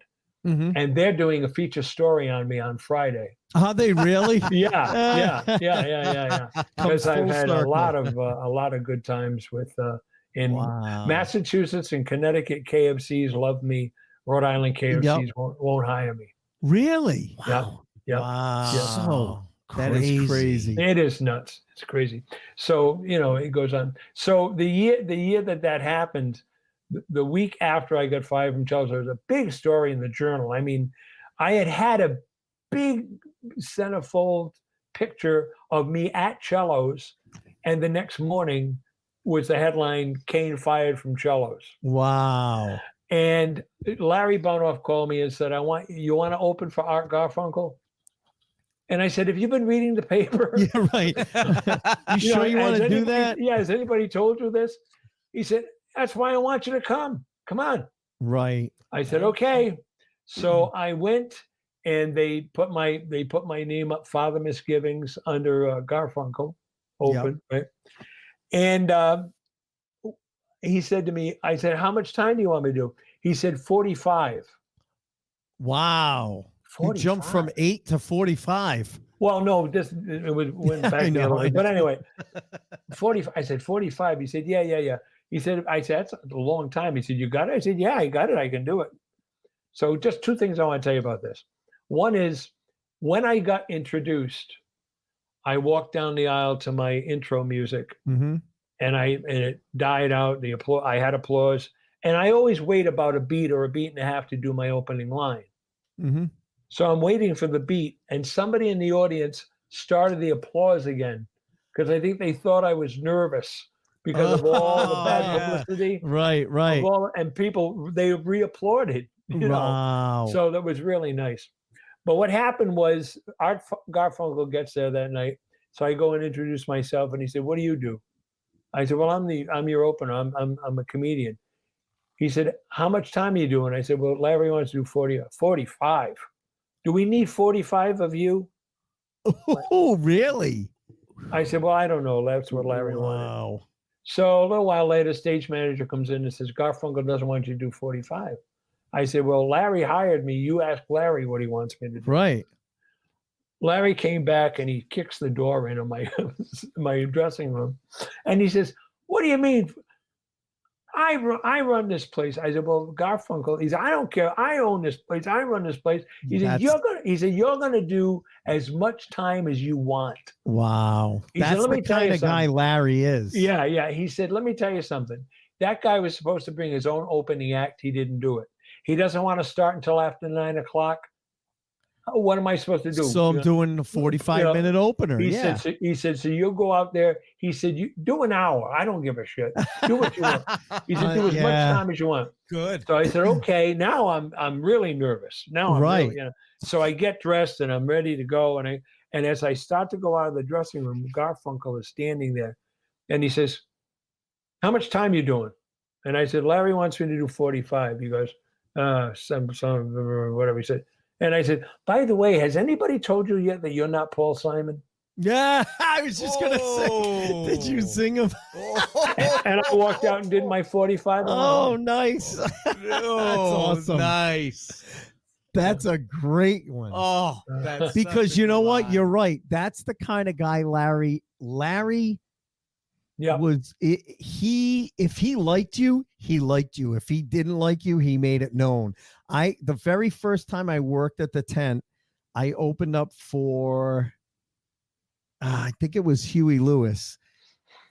Speaker 7: And they're doing a feature story on me on Friday.
Speaker 5: Are they really?
Speaker 7: Yeah. Because I've had a lot of good times with in Massachusetts and Connecticut. KFCs love me. Rhode Island KFCs won't hire me.
Speaker 5: Really?
Speaker 7: Wow. Yeah.
Speaker 5: Wow.
Speaker 1: So
Speaker 5: that is crazy.
Speaker 7: It is nuts. It's crazy. So it goes on. So the year that happened. The week after I got fired from cellos, there was a big story in the Journal. I mean, I had a big centerfold picture of me at cellos, and the next morning was the headline, Kane fired from cellos.
Speaker 5: Wow.
Speaker 7: And Larry Bunoff called me and said, you want to open for Art Garfunkel? And I said, have you been reading the paper?
Speaker 5: Yeah, right. You sure you want to do that?
Speaker 7: Yeah, has anybody told you this? He said, that's why I want you to come. Come on.
Speaker 5: Right.
Speaker 7: I said, okay. So I went, and they put my name up, Father Misgivings, under Garfunkel, open, right? And he said to me, I said, how much time do you want me to do? He said, 45.
Speaker 5: Wow. 45. You jumped from 8 to 45.
Speaker 7: Well, no, it went back a little bit. But anyway, 45. I said, 45. He said, yeah. I said, that's a long time. He said, you got it? I said, yeah, I got it. I can do it. So just two things I want to tell you about this. One is, when I got introduced, I walked down the aisle to my intro music, and it died out. I had applause, and I always wait about a beat or a beat and a half to do my opening line. So I'm waiting for the beat, and somebody in the audience started the applause again, because I think they thought I was nervous because of all the bad
Speaker 1: yeah.
Speaker 7: publicity.
Speaker 5: Right, right.
Speaker 7: And people, they re-applauded, you know.
Speaker 5: Wow.
Speaker 7: So that was really nice. But what happened was Art Garfunkel gets there that night. So I go and introduce myself, and he said, "What do you do?" I said, "Well, I'm your opener. I'm a comedian." He said, "How much time are you doing?" I said, "Well, Larry wants to do 45. Do we need 45 of you?"
Speaker 5: Oh, really?
Speaker 7: I said, "Well, I don't know. That's what Larry wanted."
Speaker 5: Wow.
Speaker 7: So a little while later, stage manager comes in and says, "Garfunkel doesn't want you to do 45. I said, "Well, Larry hired me. You ask Larry what he wants me to do."
Speaker 5: Right.
Speaker 7: Larry came back and he kicks the door into my my dressing room, and he says, "What do you mean? I run this place." I said, "Well, Garfunkel," he said, "I don't care. I own this place. I run this place." He said, "You're gonna do as much time as you want."
Speaker 5: Wow.
Speaker 7: He said,
Speaker 5: That's
Speaker 7: "Let me
Speaker 5: the
Speaker 7: tell
Speaker 5: kind
Speaker 7: you
Speaker 5: of guy
Speaker 7: something."
Speaker 5: Larry is.
Speaker 7: Yeah, yeah. He said, "Let me tell you something. That guy was supposed to bring his own opening act. He didn't do it. He doesn't want to start until after 9:00. What am I supposed to do?"
Speaker 5: So I'm doing a 45-minute opener.
Speaker 7: He
Speaker 5: Yeah.
Speaker 7: said, so you'll go out there. He said, "You do an hour. I don't give a shit. Do what you want." He said, "Do as much time as you want."
Speaker 1: Good.
Speaker 7: So I said, "Okay." Now I'm really nervous. Now I'm
Speaker 5: Right.
Speaker 7: really, so I get dressed and I'm ready to go. And as I start to go out of the dressing room, Garfunkel is standing there, and he says, "How much time you doing?" And I said, "Larry wants me to do 45. He goes, some whatever he said. And I said, "By the way, has anybody told you yet that you're not Paul Simon?"
Speaker 5: Yeah. I was just going to say, did you sing him?
Speaker 7: And I walked out and did my 45.
Speaker 5: Oh, nice. That's awesome.
Speaker 1: Nice.
Speaker 5: That's a great one.
Speaker 1: Oh, that's
Speaker 5: Because
Speaker 1: such a
Speaker 5: you know
Speaker 1: good
Speaker 5: what?
Speaker 1: line.
Speaker 5: You're right. That's the kind of guy Larry
Speaker 7: Yeah.
Speaker 5: was. If he liked you, he liked you. If he didn't like you, he made it known. The very first time I worked at the tent, I opened up for I think it was Huey Lewis.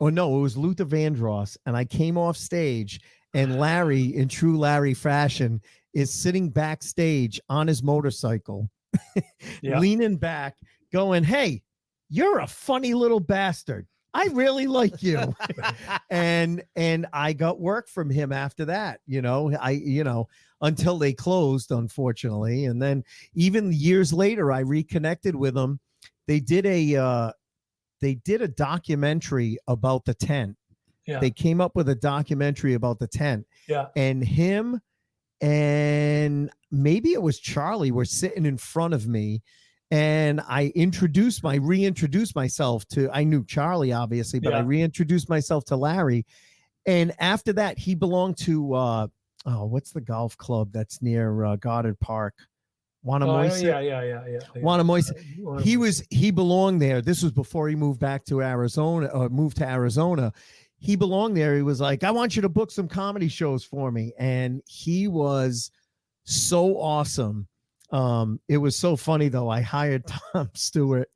Speaker 5: Oh no, it was Luther Vandross. And I came off stage, and Larry, in true Larry fashion, is sitting backstage on his motorcycle,
Speaker 7: Yeah.
Speaker 5: leaning back, going, "Hey, you're a funny little bastard. I really like you." and I got work from him after that, until they closed, unfortunately. And then even years later, I reconnected with him. They did a documentary about the tent.
Speaker 7: Yeah.
Speaker 5: They came up with a documentary about the tent.
Speaker 7: Yeah.
Speaker 5: And him and maybe it was Charlie were sitting in front of me, and I reintroduced myself to, I knew Charlie obviously, but I reintroduced myself to Larry. And after that, he belonged to what's the golf club that's near Goddard Park? Wanamoisa.
Speaker 7: Yeah.
Speaker 5: Wanamoisa. He belonged there. This was before he moved back to Arizona, or moved to Arizona. He belonged there. He was like, "I want you to book some comedy shows for me." And he was so awesome. It was so funny though. I hired Tom Stewart,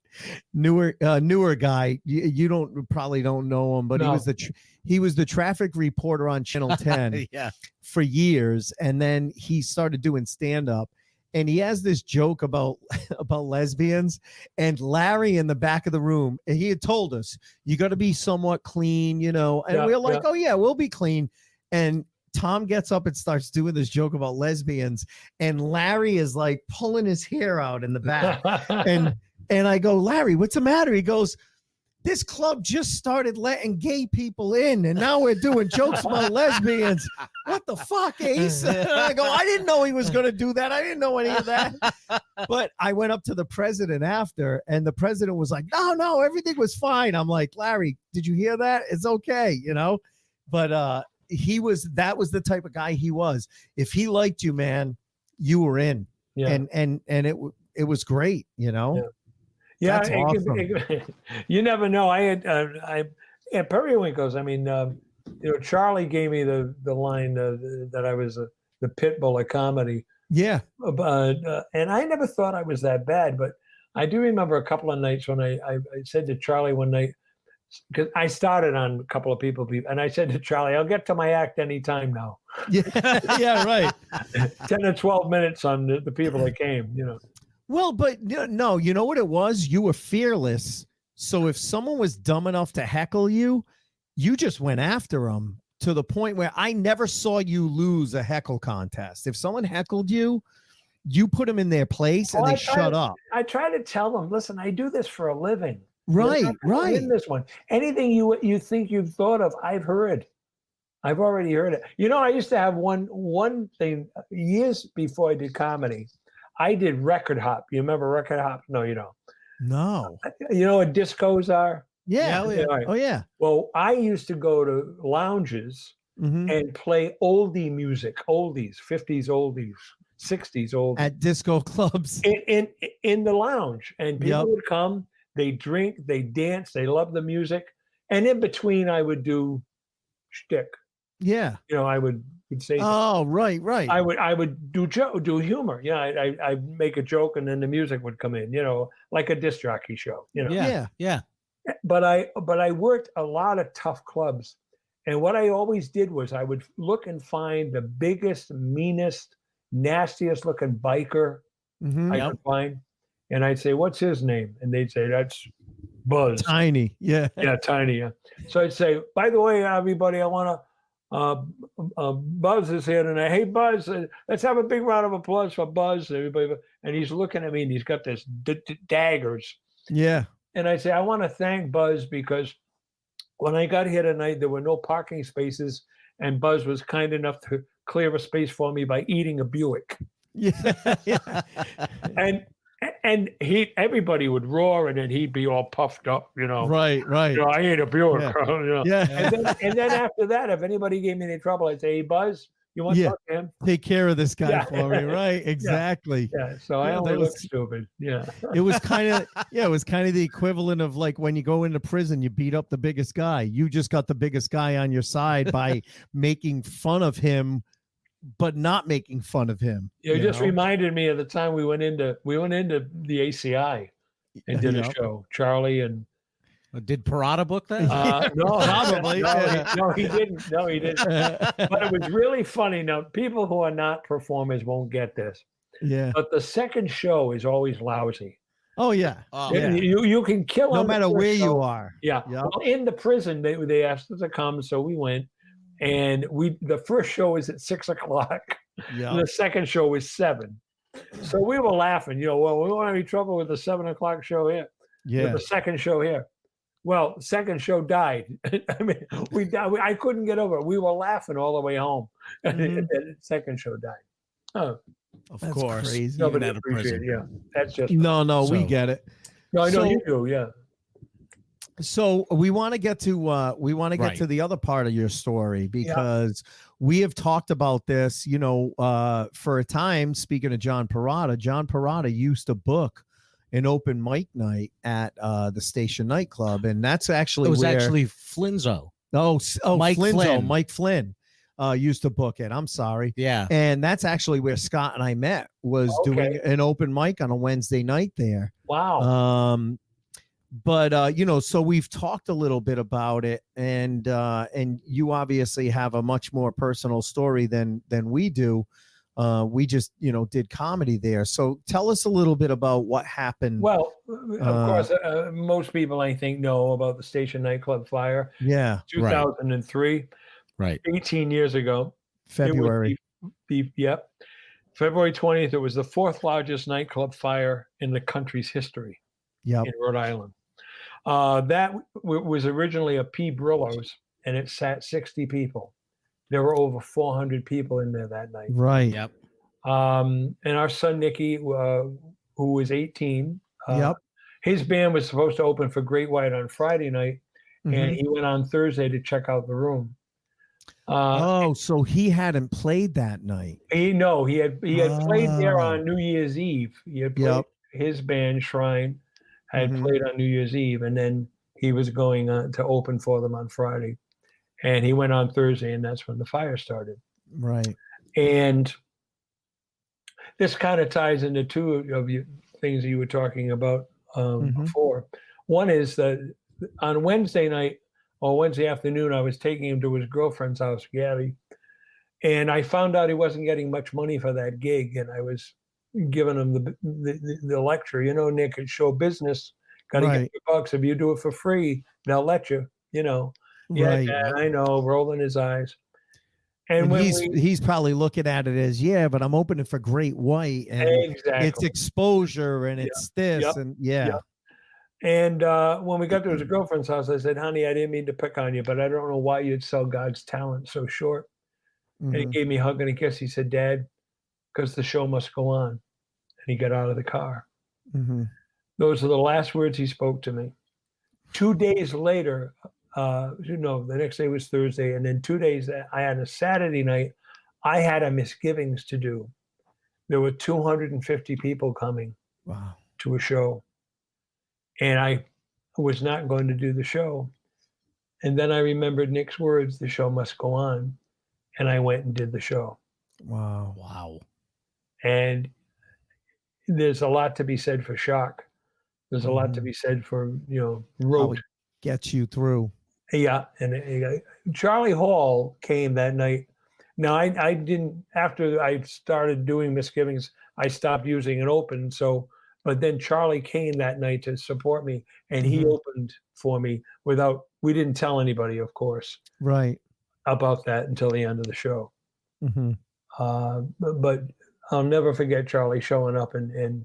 Speaker 5: newer guy. You probably don't know him, but
Speaker 7: No.
Speaker 5: he was the traffic reporter on Channel 10
Speaker 1: Yeah.
Speaker 5: for years, and then he started doing stand up. And he has this joke about lesbians, and Larry in the back of the room, and he had told us, "You got to be somewhat clean, and we were like, "Oh yeah, we'll be clean." And Tom gets up and starts doing this joke about lesbians, and Larry is like pulling his hair out in the back. and I go, "Larry, what's the matter?" He goes, "This club just started letting gay people in, and now we're doing jokes about lesbians. What the fuck, Ace?" And I go, "I didn't know he was going to do that. I didn't know any of that." But I went up to the president after, and the president was like, no, everything was fine. I'm like, "Larry, did you hear that? It's okay, But that was the type of guy he was. If he liked you, man, you were in.
Speaker 7: Yeah.
Speaker 5: And it was great,
Speaker 7: Yeah.
Speaker 5: That's awesome.
Speaker 7: You never know. I at Periwinkles. I mean, Charlie gave me the line that I was the pit bull of comedy.
Speaker 5: Yeah.
Speaker 7: And I never thought I was that bad, but I do remember a couple of nights when I said to Charlie one night, because I started on a couple of people, and I said to Charlie, "I'll get to my act anytime now."
Speaker 5: Yeah, right.
Speaker 7: 10 or 12 minutes on the people that came,
Speaker 5: Well, but no, you know what it was? You were fearless. So if someone was dumb enough to heckle you, you just went after them to the point where I never saw you lose a heckle contest. If someone heckled you, you put them in their place and
Speaker 7: Well,
Speaker 5: they shut up.
Speaker 7: I try to tell them, listen, I do this for a living.
Speaker 5: Right,
Speaker 7: You're not gonna
Speaker 5: right.
Speaker 7: win this one. Anything you think you've thought of, I've heard. I've already heard it. You know, I used to have one thing years before I did comedy. I did record hop. You remember record hop? No, you don't.
Speaker 5: No.
Speaker 7: You know what discos are?
Speaker 5: Yeah.
Speaker 1: Yeah,
Speaker 7: Right.
Speaker 5: Oh yeah.
Speaker 7: Well, I used to go to lounges
Speaker 5: Mhm.
Speaker 7: and play oldie music, oldies, 50s oldies, 60s oldies
Speaker 5: At disco clubs.
Speaker 7: in the lounge. And people
Speaker 5: Yep.
Speaker 7: would come, they drink, they dance, they love the music. And in between I would do shtick.
Speaker 5: Yeah.
Speaker 7: You know, I would say
Speaker 5: Oh, right, right.
Speaker 7: I would do humor. Yeah, I'd make a joke and then the music would come in, you know, like a disc jockey show, you know.
Speaker 1: Yeah. Yeah.
Speaker 7: But I worked a lot of tough clubs. And what I always did was I would look and find the biggest, meanest, nastiest looking biker
Speaker 5: Mhm.
Speaker 7: I could find. And I'd say, what's his name? And they'd say, that's Buzz.
Speaker 5: Tiny. Yeah.
Speaker 7: Yeah, Tiny. Yeah. So I'd say, by the way, everybody, I want to, Buzz is here tonight. Hey, Buzz, let's have a big round of applause for Buzz. Everybody. And he's looking at me and he's got this daggers.
Speaker 5: Yeah.
Speaker 7: And I say, I want to thank Buzz because when I got here tonight, there were no parking spaces. And Buzz was kind enough to clear a space for me by eating a Buick.
Speaker 5: Yeah. Yeah.
Speaker 7: And everybody would roar and then he'd be all puffed up, you know.
Speaker 5: Right, right.
Speaker 7: You know, I ate a Buick.
Speaker 5: Yeah.
Speaker 7: You know.
Speaker 5: Yeah.
Speaker 7: And then after that, if anybody gave me any trouble, I'd say, hey, Buzz, you want to
Speaker 5: Yeah.
Speaker 7: talk to him?
Speaker 5: Take care of this guy
Speaker 7: Yeah.
Speaker 5: for me. Right. Exactly.
Speaker 7: Yeah. So I
Speaker 5: Yeah,
Speaker 7: only
Speaker 5: that
Speaker 7: look
Speaker 5: was-
Speaker 7: stupid. Yeah.
Speaker 5: It was kind of it was kind of the equivalent of like when you go into prison, you beat up the biggest guy. You just got the biggest guy on your side by making fun of him, but not making fun of him.
Speaker 7: It
Speaker 5: you
Speaker 7: just
Speaker 5: know?
Speaker 7: reminded me of the time we went into the ACI and did a
Speaker 5: Yep.
Speaker 7: show. Charlie and
Speaker 1: Did Parada book that?
Speaker 7: no,
Speaker 5: Probably,
Speaker 7: no,
Speaker 5: yeah.
Speaker 7: no, he didn't. No, he didn't. But it was really funny. Now, people who are not performers won't get this.
Speaker 5: Yeah.
Speaker 7: But the second show is always lousy.
Speaker 5: Oh yeah.
Speaker 1: Oh,
Speaker 5: Yeah.
Speaker 7: You can kill
Speaker 5: No
Speaker 7: on the
Speaker 5: matter
Speaker 7: first
Speaker 5: where you
Speaker 7: show.
Speaker 5: are.
Speaker 7: Yeah.
Speaker 5: Yep.
Speaker 7: Well, in the prison, they asked us to come, so we went. And the first show is at 6:00.
Speaker 5: Yeah.
Speaker 7: The second show is 7. So we were laughing, you know, well, we don't have any trouble with the 7:00 show here.
Speaker 5: Yeah.
Speaker 7: With the second show here. Well, second show died. I mean, we died. I couldn't get over it. We were laughing all the way home.
Speaker 5: Mhm.
Speaker 7: The second show died. Oh,
Speaker 1: of
Speaker 5: That's
Speaker 1: course.
Speaker 5: crazy.
Speaker 1: Even
Speaker 7: nobody
Speaker 1: out of
Speaker 7: appreciated
Speaker 1: prison.
Speaker 7: it. Yeah, that's just.
Speaker 5: No, we
Speaker 1: So-
Speaker 5: get it.
Speaker 7: No, I know
Speaker 5: So-
Speaker 7: you do. Yeah.
Speaker 5: So we want to get to
Speaker 1: Right.
Speaker 5: the other part of your story because we have talked about this, you know, for a time. Speaking of John Parada used to book an open mic night at the Station nightclub, and that's actually
Speaker 1: It was
Speaker 5: where,
Speaker 1: actually Flinzo.
Speaker 5: Mike
Speaker 1: Mike Flynn.
Speaker 5: Mike Flynn used to book it. I'm sorry.
Speaker 1: Yeah.
Speaker 5: And that's actually where Scott and I met, was doing
Speaker 7: Okay.
Speaker 5: an open mic on a Wednesday night there.
Speaker 7: Wow.
Speaker 5: But you know, so we've talked a little bit about it, and you obviously have a much more personal story than we do. We just, you know, did comedy there. So tell us a little bit about what happened.
Speaker 7: Well, of course, most people I think know about the Station nightclub fire.
Speaker 5: Yeah,
Speaker 7: 2003,
Speaker 1: Right.
Speaker 7: 18 years ago.
Speaker 5: February.
Speaker 7: Yep. February 20th, it was the 4th largest nightclub fire in the country's history
Speaker 5: Yep.
Speaker 7: in Rhode Island. Was originally a P. Brillo's, and it sat 60 people. There were over 400 people in there that night.
Speaker 5: Right.
Speaker 1: Yep.
Speaker 7: And our son, Nicky, who was 18,
Speaker 5: Yep.
Speaker 7: his band was supposed to open for Great White on Friday night, and
Speaker 5: Mhm.
Speaker 7: he went on Thursday to check out the room.
Speaker 5: So he hadn't played that night.
Speaker 7: He had played there
Speaker 5: Oh.
Speaker 7: on New Year's Eve. He had played,
Speaker 5: Yep.
Speaker 7: his band Shrine had
Speaker 5: Mhm.
Speaker 7: played on New Year's Eve, and then he was going to open for them on Friday. And he went on Thursday, and that's when the fire started.
Speaker 5: Right.
Speaker 7: And this kind of ties into two of you things that you were talking about
Speaker 5: Mhm.
Speaker 7: before. One is that on Wednesday night or Wednesday afternoon, I was taking him to his girlfriend's house, Gabby, and I found out he wasn't getting much money for that gig, and I was giving him the lecture. You know, Nick, it's show business. Got to
Speaker 5: Right.
Speaker 7: get your bucks. If you do it for free, they'll let you. You know. Yeah,
Speaker 5: Right.
Speaker 7: Dad, I know, rolling his eyes. And
Speaker 5: And
Speaker 7: when
Speaker 5: he's probably looking at it as, yeah, but I'm opening for Great White and it's
Speaker 7: exactly.
Speaker 5: exposure and it's this
Speaker 7: Yep.
Speaker 5: and yeah.
Speaker 7: Yep. And when we got to his girlfriend's house, I said, honey, I didn't mean to pick on you, but I don't know why you'd sell God's talent so short. And he
Speaker 5: Mhm.
Speaker 7: gave me a hug and a kiss. He said, Dad, because the show must go on. And he got out of the car.
Speaker 5: Mhm.
Speaker 7: Those are the last words he spoke to me. 2 days later, the next day was Thursday. And then 2 days, I had a Saturday night, I had a misgivings to do. There were 250 people coming
Speaker 5: Wow.
Speaker 7: to a show. And I was not going to do the show. And then I remembered Nick's words, the show must go on. And I went and did the show.
Speaker 5: Wow.
Speaker 1: Wow.
Speaker 7: And there's a lot to be said for shock. There's a lot to
Speaker 5: Mhm.
Speaker 7: be said for,
Speaker 5: How
Speaker 7: rote.
Speaker 5: it gets you through.
Speaker 7: Yeah. And Charlie Hall came that night. Now, I didn't, after I started doing Misgivings, I stopped using an open. So, but then Charlie came that night to support me and he
Speaker 5: Mhm.
Speaker 7: opened for me we didn't tell anybody, of course,
Speaker 5: Right.
Speaker 7: about that until the end of the show.
Speaker 5: Hmm.
Speaker 7: But I'll never forget Charlie showing up and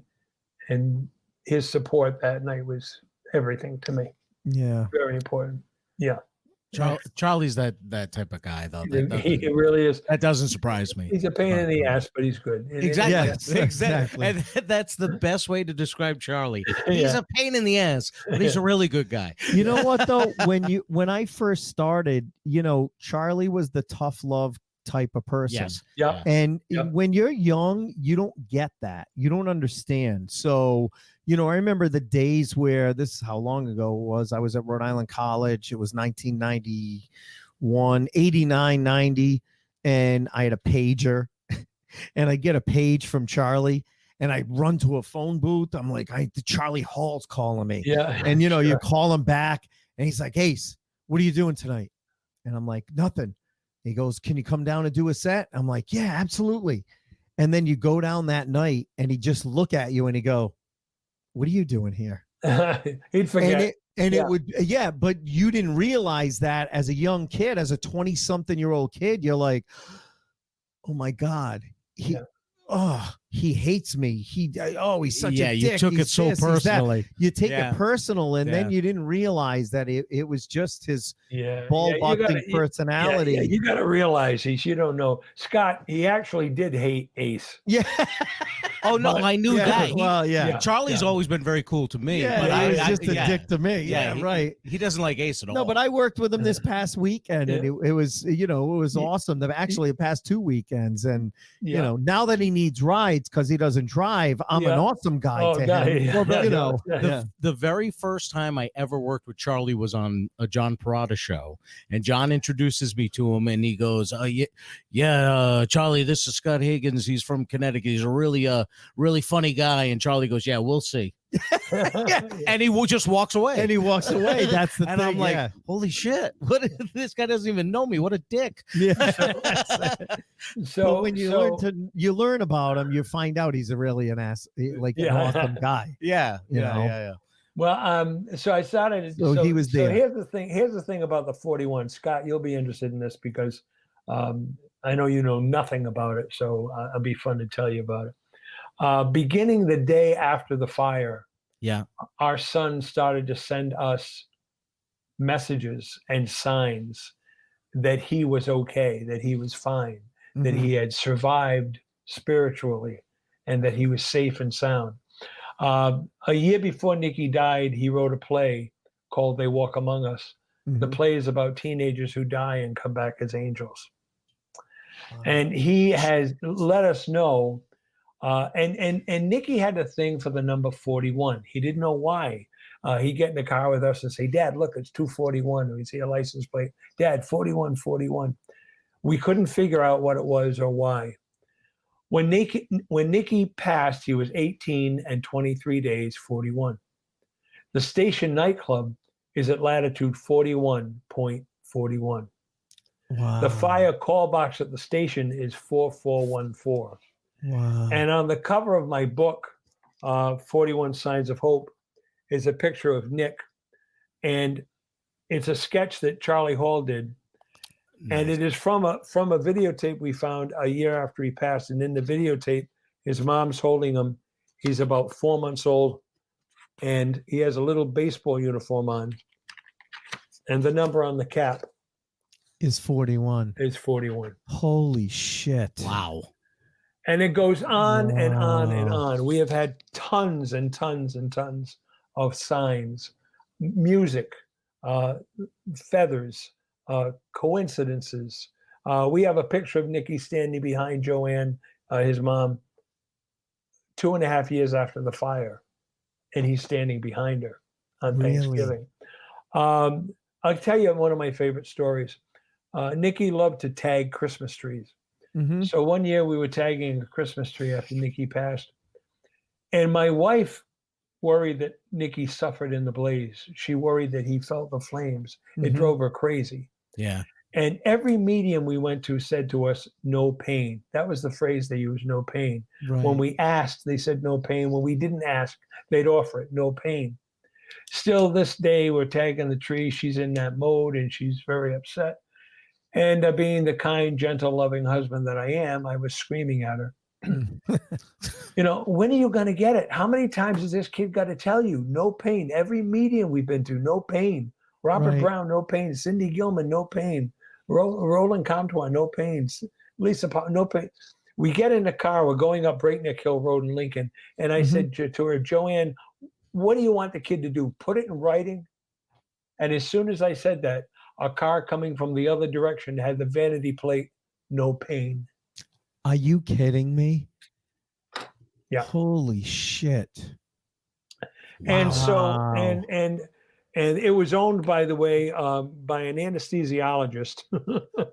Speaker 7: his support that night was everything to me.
Speaker 5: Yeah.
Speaker 7: Very important. Yeah.
Speaker 1: Charlie's that type of guy, though.
Speaker 7: He really is.
Speaker 1: That doesn't surprise me.
Speaker 7: He's a pain in the ass, but he's good.
Speaker 1: Exactly.
Speaker 5: Yes,
Speaker 1: exactly.
Speaker 5: exactly.
Speaker 1: And that's the best way to describe Charlie. He's
Speaker 7: Yeah.
Speaker 1: a pain in the ass, but he's a really good guy.
Speaker 5: You know what though? When I first started, Charlie was the tough love type of person.
Speaker 1: Yes.
Speaker 7: Yeah.
Speaker 5: And
Speaker 7: Yep.
Speaker 5: when you're young, you don't get that. You don't understand. So, I remember the days where this is how long ago it was. I was at Rhode Island College. It was 1991, 89, 90. And I had a pager and I get a page from Charlie and I run to a phone booth. I'm like, Charlie Hall's calling me.
Speaker 7: Yeah.
Speaker 5: And, you call him back and he's like, Ace, what are you doing tonight? And I'm like, nothing. He goes, can you come down and do a set? I'm like, yeah, absolutely. And then you go down that night and he just look at you and he go, what are you doing here?
Speaker 7: He'd forget.
Speaker 5: It would, but you didn't realize that as a young kid, as a 20-something-year-old kid, you're like, oh my God, he hates me. He's such a dick.
Speaker 1: You took it so personally.
Speaker 5: You take it personal, and then you didn't realize that it was just his ball-busting personality.
Speaker 7: You got to realize you don't know. Scott, he actually did hate Ace.
Speaker 5: Yeah.
Speaker 1: Oh, no, I knew that. Charlie's always been very cool to me.
Speaker 5: Yeah,
Speaker 1: but
Speaker 5: he's just a dick to me. Yeah, right.
Speaker 1: He doesn't like Ace at all.
Speaker 5: No, but I worked with him this past weekend, and it was, it was awesome. Actually, the past 2 weekends, and now that he needs rides because he doesn't drive, I'm an awesome guy to him.
Speaker 1: The very first time I ever worked with Charlie was on a John Perrotta show, and John introduces me to him, and he goes, Charlie, this is Scott Higgins. He's from Connecticut. He's a really funny guy. And Charlie goes, yeah, we'll see. And he just walks away.
Speaker 5: And he walks away. That's the thing.
Speaker 1: And I'm like, holy shit! This guy doesn't even know me. What a dick!
Speaker 5: Yeah. So when you learn about him, you find out he's really an ass, an awesome guy.
Speaker 1: Yeah.
Speaker 7: Well, so I started.
Speaker 5: So he was there.
Speaker 7: So here's the thing about the 41. Scott, you'll be interested in this because I know you know nothing about it. So it'll be fun to tell you about it. Beginning the day after the fire, our son started to send us messages and signs that he was okay, that he was fine, that he had survived spiritually, and that he was safe and sound. A year before Nicky died, he wrote a play called They Walk Among Us. The play is about teenagers who die and come back as angels. And he has let us know. And Nicky had a thing for the number 41. He didn't know why. He'd get in the car with us and say, Dad, look, it's 241. And we'd see a license plate. Dad, 4141. We couldn't figure out what it was or why. When Nicky passed, he was 18 and 23 days, 41. The station nightclub is at latitude 41.41.
Speaker 5: Wow.
Speaker 7: The fire call box at the station is 4414.
Speaker 5: Wow.
Speaker 7: And on the cover of my book, 41 Signs of Hope, is a picture of Nick. And It's a sketch that Charlie Hall did, and
Speaker 1: Nice.
Speaker 7: it is from a videotape we found a year after he passed. And in the videotape, his mom's holding him. He's about 4 months old, and he has a little baseball uniform on, and the number on the cap
Speaker 5: Is 41.
Speaker 7: is 41.
Speaker 5: Holy shit.
Speaker 1: Wow.
Speaker 7: And it goes on and on and
Speaker 5: Wow.
Speaker 7: on. We have had tons and tons and tons of signs, music, feathers, coincidences. We have a picture of Nicky standing behind Joanne, his mom, 2.5 years after the fire, and he's standing behind her on
Speaker 5: Really?
Speaker 7: Thanksgiving. I'll tell you one of my favorite stories. Nicky loved to tag Christmas trees.
Speaker 5: Mhm.
Speaker 7: So one year we were tagging a Christmas tree after Nicky passed, and my wife worried that Nicky suffered in the blaze. She worried that he felt the flames. It
Speaker 5: Mhm.
Speaker 7: drove her crazy.
Speaker 1: Yeah.
Speaker 7: And every medium we went to said to us, "No pain." That was the phrase they used, "No pain."
Speaker 5: Right.
Speaker 7: When we asked, they said, "No pain." When we didn't ask, they'd offer it, "No pain." Still this day, we're tagging the tree. She's in that mode, and she's very upset. And being the kind, gentle, loving husband that I am, I was screaming at her. When are you going to get it? How many times has this kid got to tell you? No pain. Every medium we've been to, no pain. Robert
Speaker 5: Right.
Speaker 7: Brown, no pain. Cindy Gilman, no pain. Roland Comtois, no pain. Lisa, no pain. We get in the car. We're going up Breakneck Hill Road in Lincoln. And I said to her, "Joanne, what do you want the kid to do? Put it in writing?" And as soon as I said that, a car coming from the other direction had the vanity plate, "No pain."
Speaker 5: Are you kidding me?
Speaker 7: Yeah.
Speaker 5: Holy shit.
Speaker 7: And so,
Speaker 5: Wow.
Speaker 7: and it was owned, by the way, by an anesthesiologist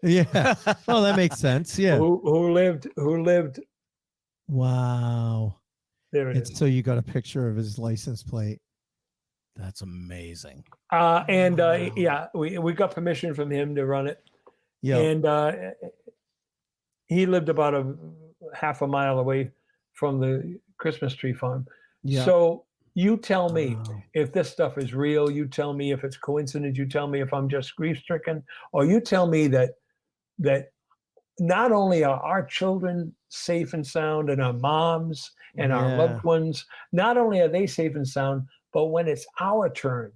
Speaker 5: Yeah. Well, that makes sense. Yeah.
Speaker 7: who lived.
Speaker 5: Wow.
Speaker 7: There it
Speaker 5: And
Speaker 7: is.
Speaker 5: so you got a picture of his license plate.
Speaker 1: That's amazing.
Speaker 7: Yeah, we got permission from him to run it.
Speaker 5: Yeah.
Speaker 7: And he lived about a half a mile away from the Christmas tree farm.
Speaker 5: Yeah.
Speaker 7: So you tell me
Speaker 5: Wow.
Speaker 7: if this stuff is real. You tell me if it's coincidence. You tell me if I'm just grief-stricken, or you tell me that not only are our children safe and sound, and our moms and our loved ones, not only are they safe and sound, but when it's our turn,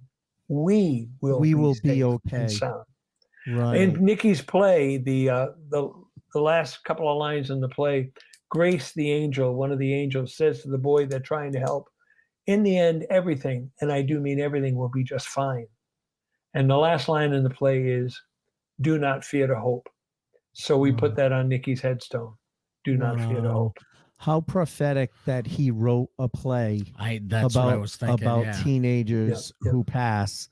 Speaker 7: we will
Speaker 5: be
Speaker 7: safe
Speaker 5: okay.
Speaker 7: and sound.
Speaker 5: Right.
Speaker 7: In Nicky's play, the last couple of lines in the play, Grace the angel, one of the angels, says to the boy they're trying to help, "In the end, everything, and I do mean everything, will be just fine." And the last line in the play is, "Do not fear to hope." So we put that on Nicky's headstone. Do not fear to
Speaker 5: Wow.
Speaker 7: hope.
Speaker 5: How prophetic that he wrote a play
Speaker 1: That's what I was thinking.
Speaker 5: about
Speaker 1: yeah.
Speaker 5: teenagers
Speaker 7: Yeah.
Speaker 5: who pass.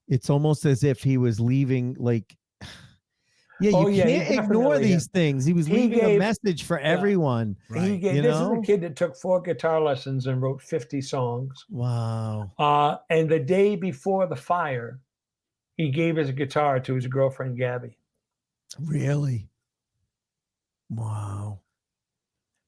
Speaker 5: It's almost as if he was leaving, like, yeah, you
Speaker 7: Oh, yeah, he
Speaker 5: can't ignore
Speaker 7: definitely
Speaker 5: these
Speaker 7: is.
Speaker 5: things. He was
Speaker 7: He
Speaker 5: leaving a
Speaker 7: gave-
Speaker 5: message for everyone.
Speaker 1: Right.
Speaker 7: He gave,
Speaker 5: You
Speaker 7: this is
Speaker 5: know?
Speaker 7: a kid that took 4 guitar lessons and wrote 50 songs.
Speaker 5: Wow.
Speaker 7: And the day before the fire, he gave his guitar to his girlfriend, Gabby.
Speaker 5: Really? Wow.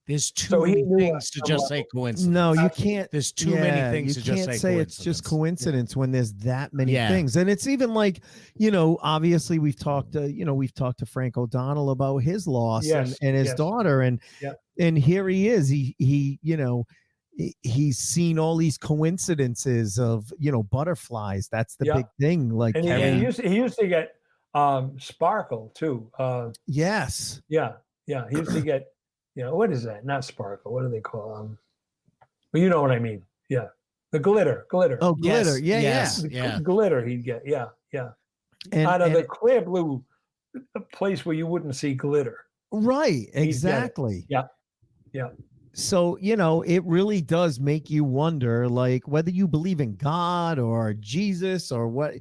Speaker 1: There's too
Speaker 7: So he
Speaker 1: many
Speaker 7: knew
Speaker 1: things to
Speaker 7: on
Speaker 1: just
Speaker 7: some
Speaker 1: say
Speaker 7: level.
Speaker 1: coincidence.
Speaker 5: No, you can't.
Speaker 1: There's too many things to
Speaker 5: you
Speaker 1: just
Speaker 5: can't
Speaker 1: say
Speaker 5: say it's just
Speaker 1: coincidence.
Speaker 5: coincidence when there's that many
Speaker 1: Yeah.
Speaker 5: things. And it's even like, obviously we've talked to Frank O'Donnell about his loss
Speaker 7: Yes,
Speaker 5: and his
Speaker 7: yes.
Speaker 5: daughter, and
Speaker 7: Yeah.
Speaker 5: and here he is. He's seen all these coincidences of butterflies. That's the
Speaker 7: Yeah.
Speaker 5: big thing. Like
Speaker 7: And
Speaker 5: Kerry-
Speaker 7: he used to get Sparkle too.
Speaker 5: yes.
Speaker 7: Yeah. He used to get, what is that? Not Sparkle. What do they call well, you know what I mean. Yeah. The glitter.
Speaker 5: Oh, glitter.
Speaker 1: Yes, yes.
Speaker 7: The
Speaker 1: Yeah.
Speaker 7: glitter he'd get. Yeah.
Speaker 5: And,
Speaker 7: Out of
Speaker 5: and-
Speaker 7: the clear blue, a place where you wouldn't see glitter.
Speaker 5: right.
Speaker 7: get it.
Speaker 5: Exactly.
Speaker 7: Yeah.
Speaker 5: So, it really does make you wonder, like, whether you believe in God or Jesus or what,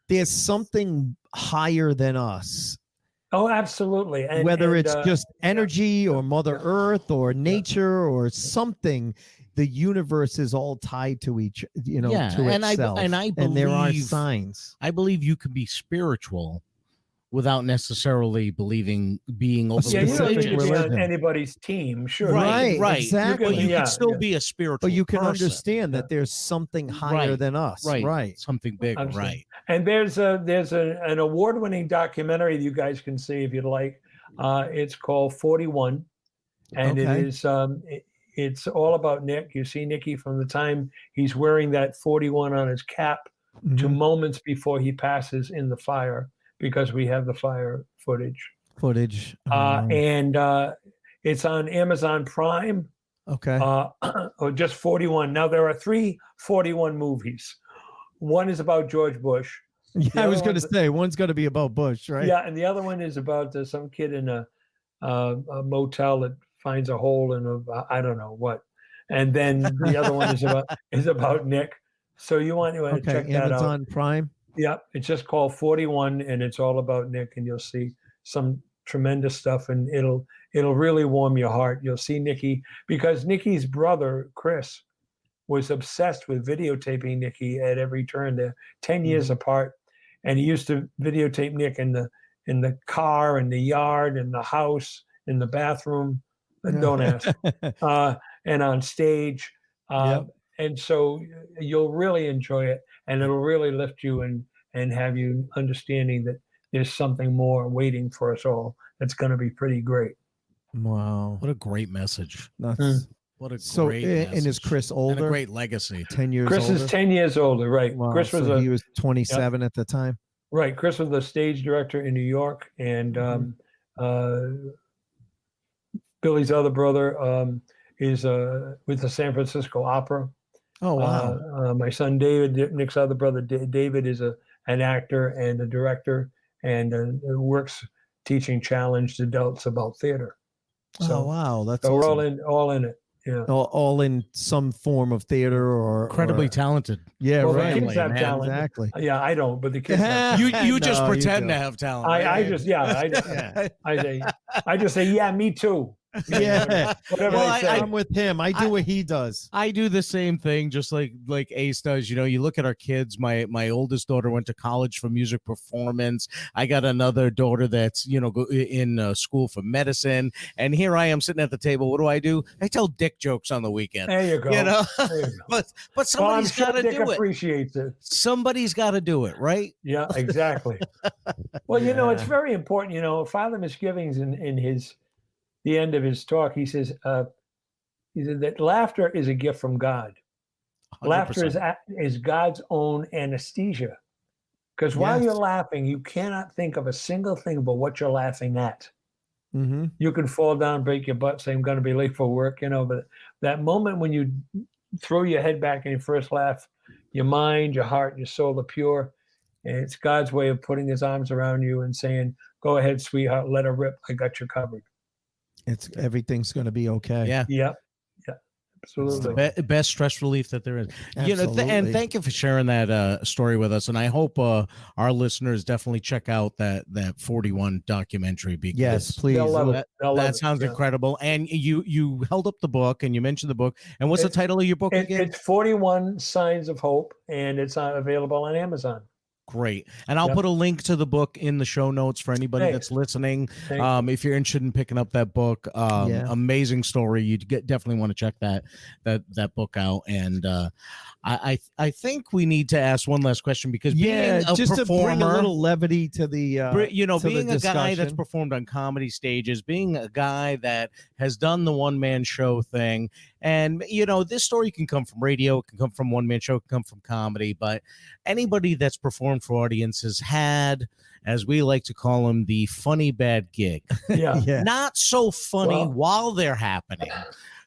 Speaker 5: there's something higher than us,
Speaker 7: Oh, absolutely. And,
Speaker 5: whether it's
Speaker 7: and,
Speaker 5: just energy or Mother
Speaker 7: yeah.
Speaker 5: Earth or nature or something. The universe is all tied to each,
Speaker 1: Yeah,
Speaker 5: to
Speaker 1: and
Speaker 5: itself.
Speaker 1: I
Speaker 5: and there are
Speaker 1: believe-
Speaker 5: signs.
Speaker 1: I believe you can be spiritual without necessarily being
Speaker 7: Yeah,
Speaker 1: overly
Speaker 7: you don't need
Speaker 5: specific
Speaker 7: to be
Speaker 5: religion.
Speaker 7: on anybody's team. Sure.
Speaker 1: Right, right.
Speaker 5: exactly.
Speaker 1: But you
Speaker 7: Yeah,
Speaker 1: can still
Speaker 7: yeah.
Speaker 1: be a spiritual
Speaker 5: But you can
Speaker 1: person.
Speaker 5: understand that there's something higher
Speaker 1: Right,
Speaker 5: than us. Right.
Speaker 1: Something big,
Speaker 7: Absolutely.
Speaker 1: right.
Speaker 7: And there's an award-winning documentary that you guys can see if you'd like. It's called 41, and
Speaker 5: Okay.
Speaker 7: it is it's all about Nick. You see Nicky from the time he's wearing that 41 on his cap to
Speaker 5: Mhm.
Speaker 7: moments before he passes in the fire, because we have the fire footage.
Speaker 5: Footage.
Speaker 7: And it's on Amazon Prime.
Speaker 5: Okay.
Speaker 7: Or just 41. Now there are 3 41 movies. One is about George Bush.
Speaker 5: Yeah, I
Speaker 7: other
Speaker 5: was going to
Speaker 7: one's-
Speaker 5: say one's going to be about Bush, right?
Speaker 7: Yeah, and the other one is about some kid in a motel that finds a hole in I don't know what. And then the other one is about Nick. So you want to
Speaker 5: Okay.
Speaker 7: check that out.
Speaker 5: Amazon Prime.
Speaker 7: Yeah, it's just called 41, and it's all about Nick, and you'll see some tremendous stuff, and it'll really warm your heart. You'll see Nicky, because Nicky's brother Chris was obsessed with videotaping Nicky at every turn. They're 10 years apart, and he used to videotape Nick in the car, in the yard, in the house, in the bathroom. Don't ask. And on stage.
Speaker 5: Yep.
Speaker 7: And so you'll really enjoy it, and it'll really lift you and have you understanding that there's something more waiting for us all. That's going to be pretty great.
Speaker 5: Wow.
Speaker 1: What a great message.
Speaker 5: That's
Speaker 1: What a
Speaker 5: so.
Speaker 1: great
Speaker 5: And is
Speaker 1: message.
Speaker 5: Chris
Speaker 1: And a
Speaker 5: older?
Speaker 1: great legacy.
Speaker 5: 10 years
Speaker 7: Chris
Speaker 5: older.
Speaker 7: is 10 years older, right?
Speaker 5: Wow,
Speaker 7: Chris was
Speaker 5: so he was 27 at the time.
Speaker 7: right. Chris was the stage director in New York, and Billy's other brother is with the San Francisco Opera.
Speaker 5: Oh wow.
Speaker 7: My son David, Nick's other brother David, is an actor and a director, and works teaching challenged adults about theater. So,
Speaker 5: oh wow. That's
Speaker 7: so we're
Speaker 5: awesome.
Speaker 7: all in it. Yeah.
Speaker 5: all in some form of theater or
Speaker 1: Incredibly talented.
Speaker 5: Yeah,
Speaker 7: Well, the
Speaker 5: right.
Speaker 7: kids have
Speaker 1: man.
Speaker 7: talent.
Speaker 5: Exactly.
Speaker 7: Yeah, I don't, but the kids have
Speaker 1: You
Speaker 7: talent.
Speaker 1: you just
Speaker 5: No, you
Speaker 1: pretend to
Speaker 5: don't.
Speaker 1: have talent.
Speaker 7: I
Speaker 1: right?
Speaker 7: just I just say yeah, me too.
Speaker 5: Yeah.
Speaker 7: Whatever
Speaker 1: Well,
Speaker 7: they say.
Speaker 5: I'm with him. I do what he does.
Speaker 1: I do the same thing, just like Ace does. You know, you look at our kids. My oldest daughter went to college for music performance. I got another daughter that's in school for medicine, and here I am sitting at the table. What do? I tell dick jokes on the weekend.
Speaker 7: There you go.
Speaker 1: You know,
Speaker 7: There you go.
Speaker 1: but
Speaker 7: Well, I'm
Speaker 1: somebody's
Speaker 7: sure
Speaker 1: got to
Speaker 7: Dick
Speaker 1: do it.
Speaker 7: appreciates it.
Speaker 1: Somebody's got to do it, right?
Speaker 7: Yeah, exactly. Well, it's very important. Father Misgivings in the end of his talk, he says that laughter is a gift from God.
Speaker 1: 100%.
Speaker 7: Laughter is God's own anesthesia. Because while
Speaker 5: Yes.
Speaker 7: you're laughing, you cannot think of a single thing about what you're laughing at.
Speaker 5: Mm-hmm.
Speaker 7: You can fall down, break your butt, say, I'm going to be late for work, but that moment when you throw your head back and you first laugh, your mind, your heart, your soul are pure. And it's God's way of putting his arms around you and saying, go ahead, sweetheart, let her rip. I got you covered.
Speaker 5: Everything's going to be okay.
Speaker 1: Yeah.
Speaker 7: Yep. Yeah.
Speaker 1: It's the
Speaker 7: Absolutely.
Speaker 1: best stress relief that there is. And
Speaker 5: Absolutely.
Speaker 1: thank you for sharing that story with us. And I hope our listeners definitely check out that 41 documentary, because
Speaker 5: Yes, please.
Speaker 7: They'll love it. They'll love
Speaker 1: that
Speaker 7: it.
Speaker 1: sounds
Speaker 7: Yeah.
Speaker 1: incredible. And you held up the book and you mentioned the book. And what's the title of your book again?
Speaker 7: It's 41 Signs of Hope, and it's available on Amazon.
Speaker 1: Great. And I'll
Speaker 7: Yep.
Speaker 1: put a link to the book in the show notes for anybody
Speaker 7: Hey.
Speaker 1: that's listening.
Speaker 7: Thank you.
Speaker 1: If you're interested in picking up that book,
Speaker 5: Yeah.
Speaker 1: amazing story. You definitely want to check that book out. And I think we need to ask one last question, because being a
Speaker 5: just to
Speaker 1: performer,
Speaker 5: bring a little levity to the to
Speaker 1: being
Speaker 5: the
Speaker 1: a guy that's
Speaker 5: discussion.
Speaker 1: performed on comedy stages, being a guy that has done the one-man show thing, and this story can come from radio, it can come from one-man show, it can come from comedy, but anybody that's performed for audiences had, as we like to call them, the funny bad gig.
Speaker 7: Yeah.
Speaker 5: Yeah.
Speaker 1: Not so funny
Speaker 7: Well-
Speaker 1: while they're happening.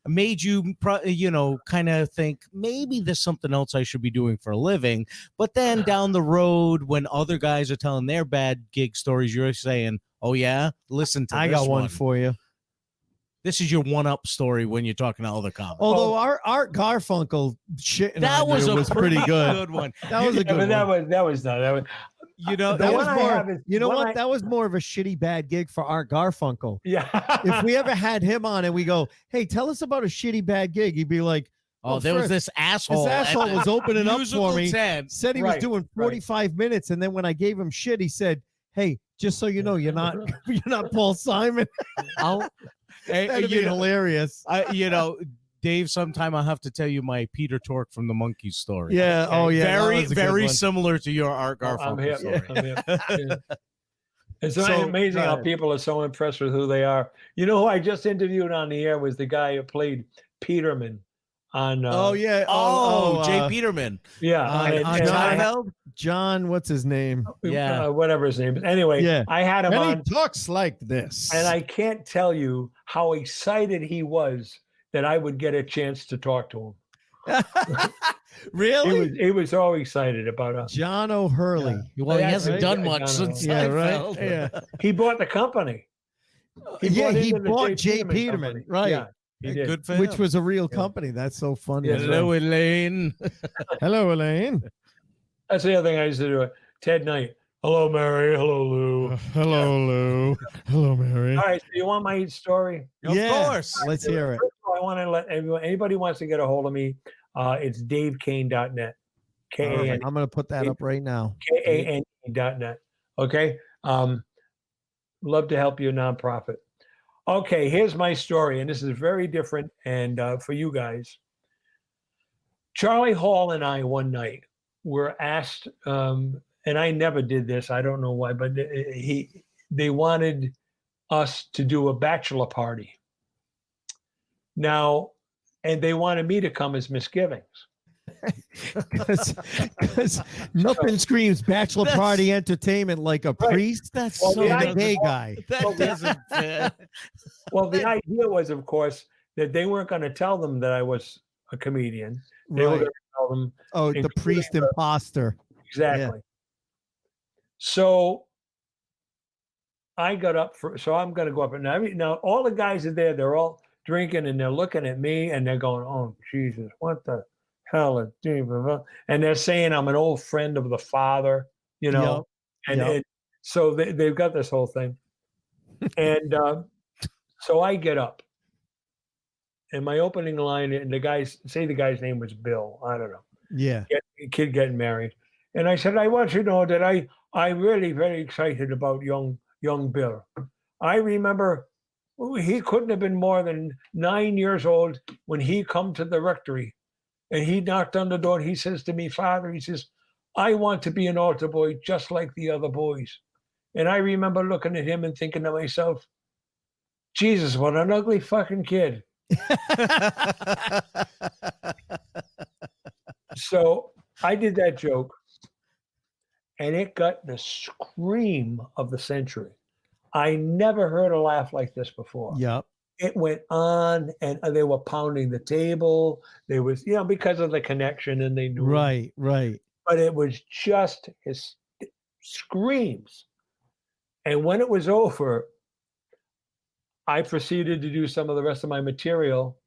Speaker 1: Made you, kind of think maybe there's something else I should be doing for a living. But then down the road, when other guys are telling their bad gig stories, you're saying, "Oh yeah, listen to
Speaker 5: I
Speaker 1: this
Speaker 5: got one for you.
Speaker 1: This is your one-up story when you're talking to other comics."
Speaker 5: Although our Art Garfunkel shit
Speaker 1: That was a
Speaker 5: pretty good.
Speaker 1: good one.
Speaker 5: That was a
Speaker 7: Yeah,
Speaker 5: good
Speaker 7: but
Speaker 5: one.
Speaker 7: that was not. That was,
Speaker 1: That
Speaker 5: That
Speaker 7: one
Speaker 5: was
Speaker 7: I
Speaker 5: more.
Speaker 7: have is-
Speaker 5: You know
Speaker 7: one
Speaker 5: what?
Speaker 7: I-
Speaker 5: That was more of a shitty bad gig for Art Garfunkel.
Speaker 7: yeah.
Speaker 5: If we ever had him on and we go, "Hey, tell us about a shitty bad gig," he'd be like,
Speaker 1: Oh,
Speaker 5: Well,
Speaker 1: there was
Speaker 5: first,
Speaker 1: this asshole.
Speaker 5: "This asshole was opening up
Speaker 1: Musical
Speaker 5: for me.
Speaker 1: tent.
Speaker 5: Said he was
Speaker 7: Right,
Speaker 5: doing
Speaker 7: right.
Speaker 5: 45 minutes, and then when I gave him shit, he said, Hey, just so you know, you're not Paul Simon.
Speaker 1: I'll,
Speaker 5: That'd be hilarious.
Speaker 1: Dave, sometime I'll have to tell you my Peter Tork from the Monkees story.
Speaker 5: Yeah. Oh, yeah. that
Speaker 1: Very,
Speaker 5: was a good
Speaker 1: very
Speaker 5: one.
Speaker 1: similar to your Art
Speaker 7: I'm
Speaker 1: Garfunkel
Speaker 7: here.
Speaker 1: story.
Speaker 7: I'm here. Yeah. It's so
Speaker 5: So,
Speaker 7: amazing
Speaker 5: go
Speaker 7: how
Speaker 5: ahead.
Speaker 7: people are so impressed with who they are. You know who I just interviewed on the air was the guy who played Peterman on.
Speaker 5: Oh yeah.
Speaker 1: Jay Peterman.
Speaker 7: Yeah,
Speaker 5: on
Speaker 7: and I
Speaker 1: Seinfeld?
Speaker 5: John, what's his name?
Speaker 1: Yeah.
Speaker 7: whatever his name is. Anyway,
Speaker 5: Yeah.
Speaker 7: I had him
Speaker 5: And
Speaker 7: on,
Speaker 5: he talks like this.
Speaker 7: and I can't tell you how excited he was that I would get a chance to talk to him.
Speaker 5: Really?
Speaker 7: He was so excited about us.
Speaker 5: John O'Hurley.
Speaker 1: Well, he
Speaker 7: Yeah,
Speaker 1: hasn't
Speaker 7: right.
Speaker 1: done
Speaker 7: Yeah,
Speaker 1: much
Speaker 7: John
Speaker 1: since
Speaker 5: Yeah, right.
Speaker 1: Seinfeld.
Speaker 5: Yeah.
Speaker 7: He bought the company.
Speaker 5: He
Speaker 7: into the
Speaker 5: bought Jay Peterman,
Speaker 7: company.
Speaker 5: right?
Speaker 7: Yeah, he did.
Speaker 1: Good for
Speaker 5: Which
Speaker 1: him.
Speaker 5: was a real company. That's so funny.
Speaker 7: Yes,
Speaker 1: Hello, Elaine.
Speaker 5: Hello, Elaine.
Speaker 7: That's the other thing I used to do. Ted Knight. Hello, Mary. Hello, Lou.
Speaker 2: Hello, Lou. Hello, Mary.
Speaker 7: All right. So you want my story?
Speaker 1: Of course.
Speaker 5: Let's hear it.
Speaker 7: First of all, I want to let everyone, anybody wants to get a hold of me, it's davekane.net.
Speaker 5: Perfect. I'm going to put that up right now.
Speaker 7: KANE.net. Okay. Love to help your nonprofit. Okay. Here's my story. And this is very different. And for you guys, Charlie Hall and I one night were asked, and I never did this. I don't know why, but they wanted us to do a bachelor party. Now, and they wanted me to come as Misgivings.
Speaker 5: Because nothing screams bachelor party entertainment like a priest. That's
Speaker 7: Well,
Speaker 5: so
Speaker 7: the
Speaker 5: the
Speaker 7: idea-
Speaker 5: gay guy.
Speaker 1: That doesn't fit.
Speaker 7: Well, the idea was, of course, that they weren't going to tell them that I was a comedian. They were
Speaker 5: Right.
Speaker 7: going to tell them
Speaker 5: Oh, the
Speaker 7: including
Speaker 5: priest
Speaker 7: the-
Speaker 5: imposter.
Speaker 7: exactly. So I got up so I'm going to go up. And now all the guys are there. They're all drinking and they're looking at me and they're going, oh, Jesus, what the hell is Jesus? And they're saying I'm an old friend of the father, you know.
Speaker 5: Yep.
Speaker 7: And so they've got this whole thing. And so I get up. And my opening line, and the guy's name was Bill. I don't know.
Speaker 5: Yeah.
Speaker 7: Kid getting married. And I said, I want you to know that I'm really very excited about young Bill. I remember he couldn't have been more than 9 years old when he come to the rectory. And he knocked on the door and he says to me, Father, he says, I want to be an altar boy just like the other boys. And I remember looking at him and thinking to myself, Jesus, what an ugly fucking kid. So I did that joke and it got the scream of the century. I never heard a laugh like this before.
Speaker 5: Yep.
Speaker 7: It went on and they were pounding the table. There was, because of the connection and they knew.
Speaker 5: Right.
Speaker 7: But it was just his screams. And when it was over, I proceeded to do some of the rest of my material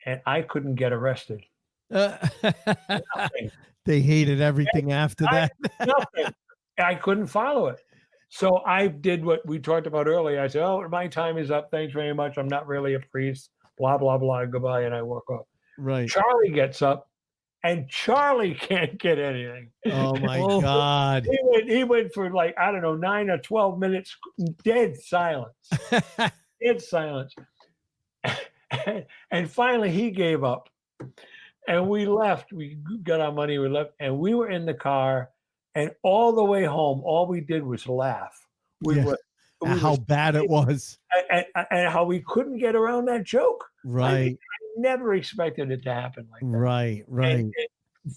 Speaker 7: and I couldn't get arrested. Nothing.
Speaker 5: They hated everything after that.
Speaker 7: Nothing. I couldn't follow it. So I did what we talked about earlier. I said, oh, my time is up. Thanks very much. I'm not really a priest. Blah, blah, blah. Goodbye. And I walk off.
Speaker 5: Right.
Speaker 7: Charlie gets up and Charlie can't get anything.
Speaker 5: Oh my God.
Speaker 7: He went for 9 or 12 minutes, dead silence. Dead silence. And finally he gave up. And we left. We got our money. We left. And we were in the car. And all the way home, all we did was laugh.
Speaker 5: How bad it was.
Speaker 7: And how we couldn't get around that joke.
Speaker 5: Right.
Speaker 7: I never expected it to happen like that.
Speaker 5: Right.
Speaker 7: And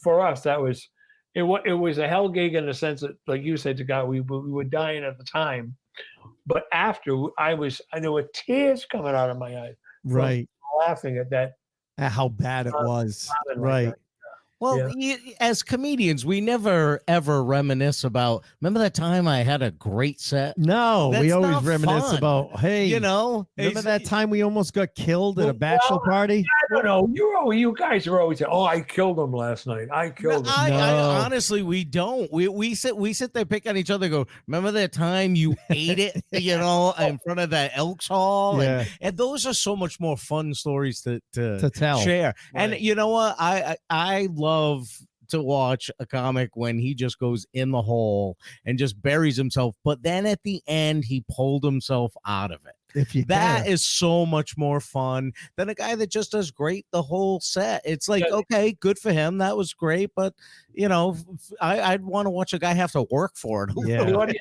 Speaker 7: for us, it was a hell gig in the sense that, like you said to God, we were dying at the time. But after there were tears coming out of my eyes.
Speaker 5: Right.
Speaker 7: Laughing at that.
Speaker 5: At how bad it was.
Speaker 7: Like
Speaker 5: Right.
Speaker 7: that.
Speaker 1: Well, as comedians, we never ever reminisce about. Remember that time I had a great set?
Speaker 5: No, we
Speaker 1: That's
Speaker 5: always
Speaker 1: not
Speaker 5: reminisce
Speaker 1: fun.
Speaker 5: about, hey, remember that time we almost got killed at a bachelor party?
Speaker 7: I don't know. You guys are always saying, "Oh, I killed him last night. I killed him."
Speaker 5: No.
Speaker 1: Honestly, we don't. We sit there, pick on each other, go, remember that time you ate it, in front of that Elks Hall?
Speaker 5: Yeah.
Speaker 1: And those are so much more fun stories to
Speaker 5: To tell.
Speaker 1: share.
Speaker 7: Right.
Speaker 1: And you know what? I love to watch a comic when he just goes in the hole and just buries himself. But then at the end, he pulled himself out of it.
Speaker 5: If you
Speaker 1: That
Speaker 5: can.
Speaker 1: is so much more fun than a guy that just does great the whole set. It's like,
Speaker 7: Yeah.
Speaker 1: okay, good for him. That was great. But, you know, I'd want to watch a guy have to work for it.
Speaker 5: Yeah.
Speaker 7: The audience,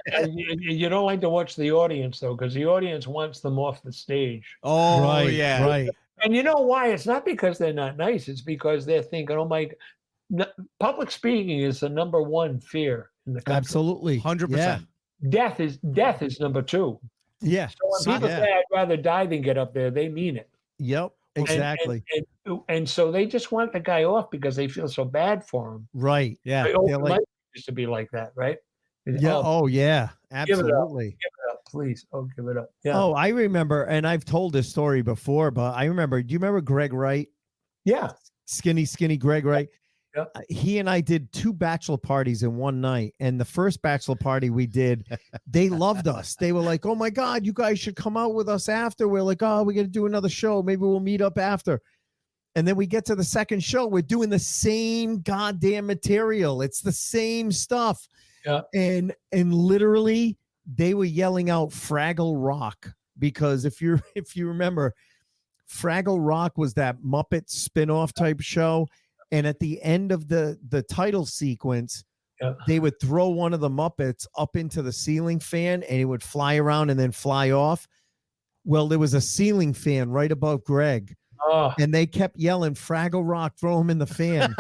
Speaker 7: you don't like to watch the audience, though, because the audience wants them off the stage.
Speaker 1: Oh,
Speaker 5: right,
Speaker 1: yeah.
Speaker 5: right.
Speaker 7: And you know why? It's not because they're not nice. It's because they're thinking, oh, my, public speaking is the number one fear in the country.
Speaker 5: Absolutely.
Speaker 1: 100%.
Speaker 7: Death is number two.
Speaker 5: Yeah.
Speaker 7: So when people
Speaker 5: yeah.
Speaker 7: say I'd rather die than get up there, they mean it.
Speaker 5: Yep.
Speaker 7: And-
Speaker 5: Exactly.
Speaker 7: And so they just want the guy off because they feel so bad for him.
Speaker 5: right.
Speaker 1: Yeah.
Speaker 7: Like,
Speaker 5: They're
Speaker 7: open
Speaker 5: like-
Speaker 7: mic used to be like that, right?
Speaker 5: Yeah.
Speaker 7: Oh,
Speaker 5: Oh, yeah.
Speaker 7: it up.
Speaker 5: Absolutely.
Speaker 7: give it up, please. Oh, give it up. Yeah.
Speaker 5: Oh, I remember, and I've told this story before, but I remember. Do you remember Greg Wright?
Speaker 7: Yeah.
Speaker 5: Skinny Greg Wright.
Speaker 7: Yeah.
Speaker 5: He and I did 2 bachelor parties in one night. And the first bachelor party we did, they loved us. They were like, oh my God, you guys should come out with us after. We're like, oh, we're going to do another show. Maybe we'll meet up after. And then we get to the second show. We're doing the same goddamn material. It's the same stuff.
Speaker 7: Yeah.
Speaker 5: And literally they were yelling out Fraggle Rock, because if you remember, Fraggle Rock was that Muppet spin-off type show. And at the end of the title sequence,
Speaker 7: Yeah.
Speaker 5: they would throw one of the Muppets up into the ceiling fan and it would fly around and then fly off. Well, there was a ceiling fan right above Greg,
Speaker 7: Oh,
Speaker 5: and they kept yelling Fraggle Rock, throw him in the fan.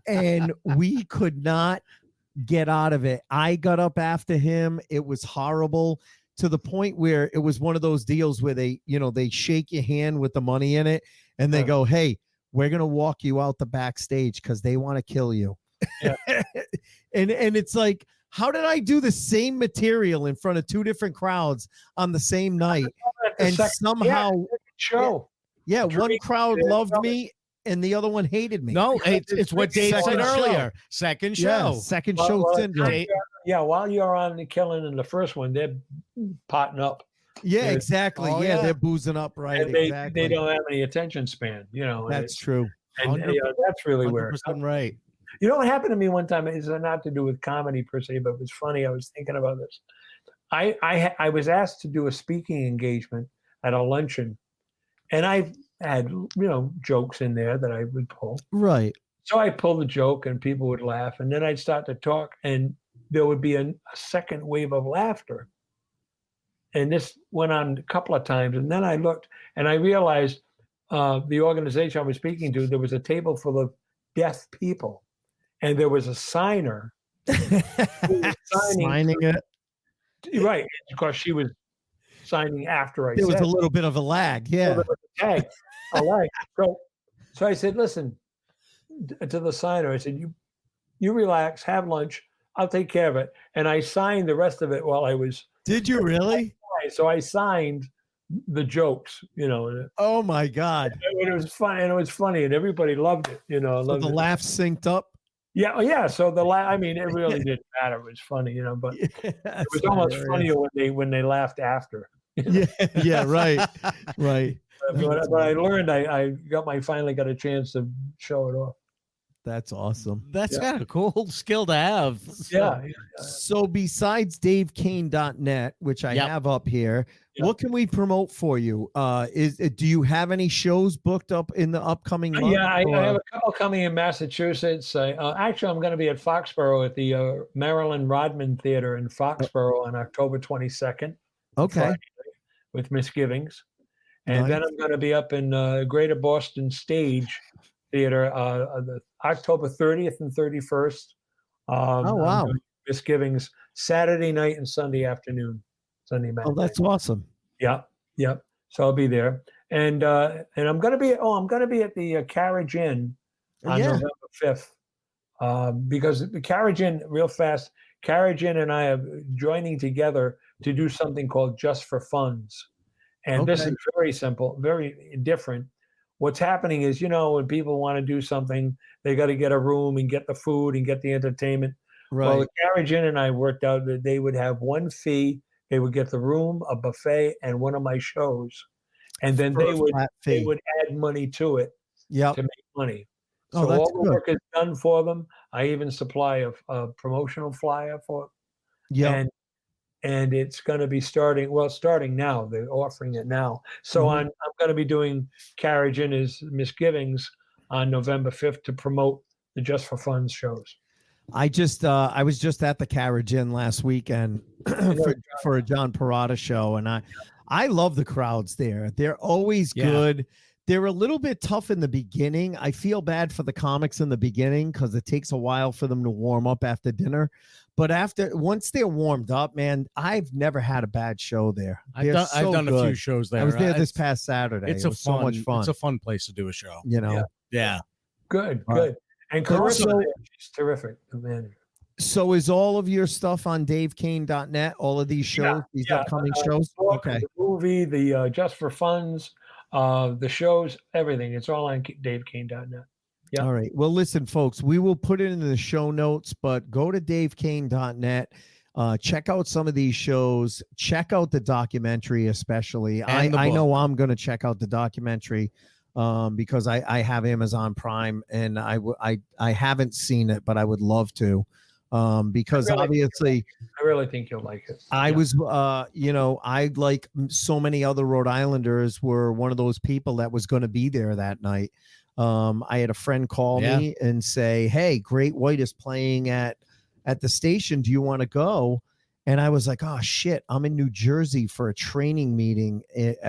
Speaker 5: And we could not get out of it. I got up after him. It was horrible, to the point where it was one of those deals where they shake your hand with the money in it and they
Speaker 7: Yeah.
Speaker 5: go, hey, we're going to walk you out the backstage because they want to kill you.
Speaker 7: Yeah.
Speaker 5: and it's like, how did I do the same material in front of 2 different crowds on the same night?
Speaker 7: at the
Speaker 5: And
Speaker 7: second
Speaker 5: somehow,
Speaker 7: show.
Speaker 5: yeah, one
Speaker 7: Drake,
Speaker 5: crowd
Speaker 7: yeah,
Speaker 5: loved
Speaker 7: brother.
Speaker 5: me and the other one hated me.
Speaker 1: No, it's what Dave said
Speaker 5: Second show.
Speaker 1: earlier. Second
Speaker 5: Yeah,
Speaker 1: show.
Speaker 5: second
Speaker 7: Well,
Speaker 5: show
Speaker 7: well,
Speaker 5: syndrome.
Speaker 7: Yeah, while you're on the Killing in the first one, they're potting up.
Speaker 5: Yeah,
Speaker 7: Yeah.
Speaker 5: exactly.
Speaker 1: Oh,
Speaker 5: yeah,
Speaker 1: yeah.
Speaker 5: they're boozing up, right?
Speaker 7: And they
Speaker 5: Exactly.
Speaker 7: don't have any attention span,
Speaker 5: That's true.
Speaker 7: and that's really where
Speaker 1: 100% right.
Speaker 7: you know what happened to me one time is not to do with comedy per se, but it was funny. I was thinking about this. I was asked to do a speaking engagement at a luncheon, and I had jokes in there that I would pull.
Speaker 5: Right.
Speaker 7: So I pulled a joke, and people would laugh, and then I'd start to talk, and there would be a second wave of laughter. And this went on a couple of times, and then I looked, and I realized the organization I was speaking to, there was a table full of deaf people, and there was a signer who was
Speaker 5: Signing it.
Speaker 7: right, because she was signing after I
Speaker 5: There was
Speaker 7: said
Speaker 5: a little bit of a lag.
Speaker 7: so
Speaker 5: Yeah.
Speaker 7: there was a tag. All right. So I said, listen to the signer. I said, you relax, have lunch. I'll take care of it. And I signed the rest of it while I was.
Speaker 5: Did you really?
Speaker 7: So I signed the jokes, and
Speaker 5: Oh my God.
Speaker 7: it was fun, and it was funny, and everybody loved it.
Speaker 5: So
Speaker 7: Loved
Speaker 5: the
Speaker 7: it.
Speaker 5: laugh synced up.
Speaker 7: Yeah. So I mean, it really didn't matter. It was funny, but it was almost funnier when they laughed after.
Speaker 5: Yeah. Yeah. Right. Right.
Speaker 7: But I learned I finally got a chance to show it off.
Speaker 5: That's awesome.
Speaker 1: That's kind of cool skill to have.
Speaker 7: Yeah.
Speaker 5: So besides DaveKane.net, which I
Speaker 1: Yep.
Speaker 5: have up here,
Speaker 7: Yeah.
Speaker 5: what can we promote for you? Do you have any shows booked up in the upcoming month?
Speaker 7: Yeah, I
Speaker 5: or-
Speaker 7: have a couple coming in Massachusetts. Actually, I'm going to be at Foxborough at the Marilyn Rodman Theater in Foxborough on October 22nd.
Speaker 5: Okay.
Speaker 7: Friday night with Misgivings. And then I'm going to be up in Greater Boston Stage Theater the October 30th and 31st.
Speaker 5: Oh, wow.
Speaker 7: Misgivings Saturday night and Sunday afternoon. Sunday night.
Speaker 5: Oh, that's awesome.
Speaker 7: Yeah. So I'll be there. And I'm going to be at the Carriage Inn on
Speaker 5: Yeah.
Speaker 7: November 5th. Because the Carriage Inn, real fast, Carriage Inn and I are joining together to do something called Just for Funds. And this
Speaker 5: Okay.
Speaker 7: is very simple, very different. What's happening is, when people want to do something, they got to get a room and get the food and get the entertainment.
Speaker 5: Right.
Speaker 7: Well, the Carriage Inn and I worked out that they would have one fee. They would get the room, a buffet, and one of my shows. And then
Speaker 5: For
Speaker 7: they
Speaker 5: a
Speaker 7: would
Speaker 5: flat
Speaker 7: they
Speaker 5: fee.
Speaker 7: would add money to it
Speaker 5: Yep.
Speaker 7: to make money.
Speaker 5: Oh,
Speaker 7: So
Speaker 5: that's
Speaker 7: all the
Speaker 5: good.
Speaker 7: work is done for them. I even supply a promotional flyer for it.
Speaker 5: Yeah.
Speaker 7: And it's going to be starting now. They're offering it now. So
Speaker 5: Mhm.
Speaker 7: I'm going to be doing Carriage in His Misgivings on November 5th to promote the Just for Funds shows.
Speaker 5: I was just at the Carriage Inn last weekend
Speaker 7: know,
Speaker 5: for a John Parada show, and I love the crowds there. They're always
Speaker 1: Yeah.
Speaker 5: good. They're a little bit tough in the beginning. I feel bad for the comics in the beginning because it takes a while for them to warm up after dinner. But once they're warmed up, man, I've never had a bad show there.
Speaker 1: I've done a few shows there.
Speaker 5: I was there this past Saturday.
Speaker 1: It's
Speaker 5: it was so much fun.
Speaker 1: It's a fun place to do a show.
Speaker 5: You know.
Speaker 1: Yeah.
Speaker 7: Good. And
Speaker 5: But
Speaker 7: Carissa,
Speaker 5: so-
Speaker 7: she's terrific. The manager.
Speaker 5: So is all of your stuff on davekane.net? All of these shows, these upcoming shows?
Speaker 7: The book,
Speaker 5: Okay.
Speaker 7: The movie, the Just for Funds, the shows, everything. It's all on davekane.net. Yeah.
Speaker 5: All right. Well, listen, folks, we will put it in the show notes, but go to davekane.net. Check out some of these shows. Check out the documentary, especially.
Speaker 1: And the
Speaker 5: I
Speaker 1: book.
Speaker 5: know I'm going to check out the documentary because I have Amazon Prime and I haven't seen it, but I would love to. Because obviously
Speaker 7: I really think you'll like it.
Speaker 5: I was, I, like so many other Rhode Islanders, were one of those people that was going to be there that night. I had a friend call me and say, "Hey, Great White is playing at the station. Do you want to go?" And I was like, "Oh shit, I'm in New Jersey for a training meeting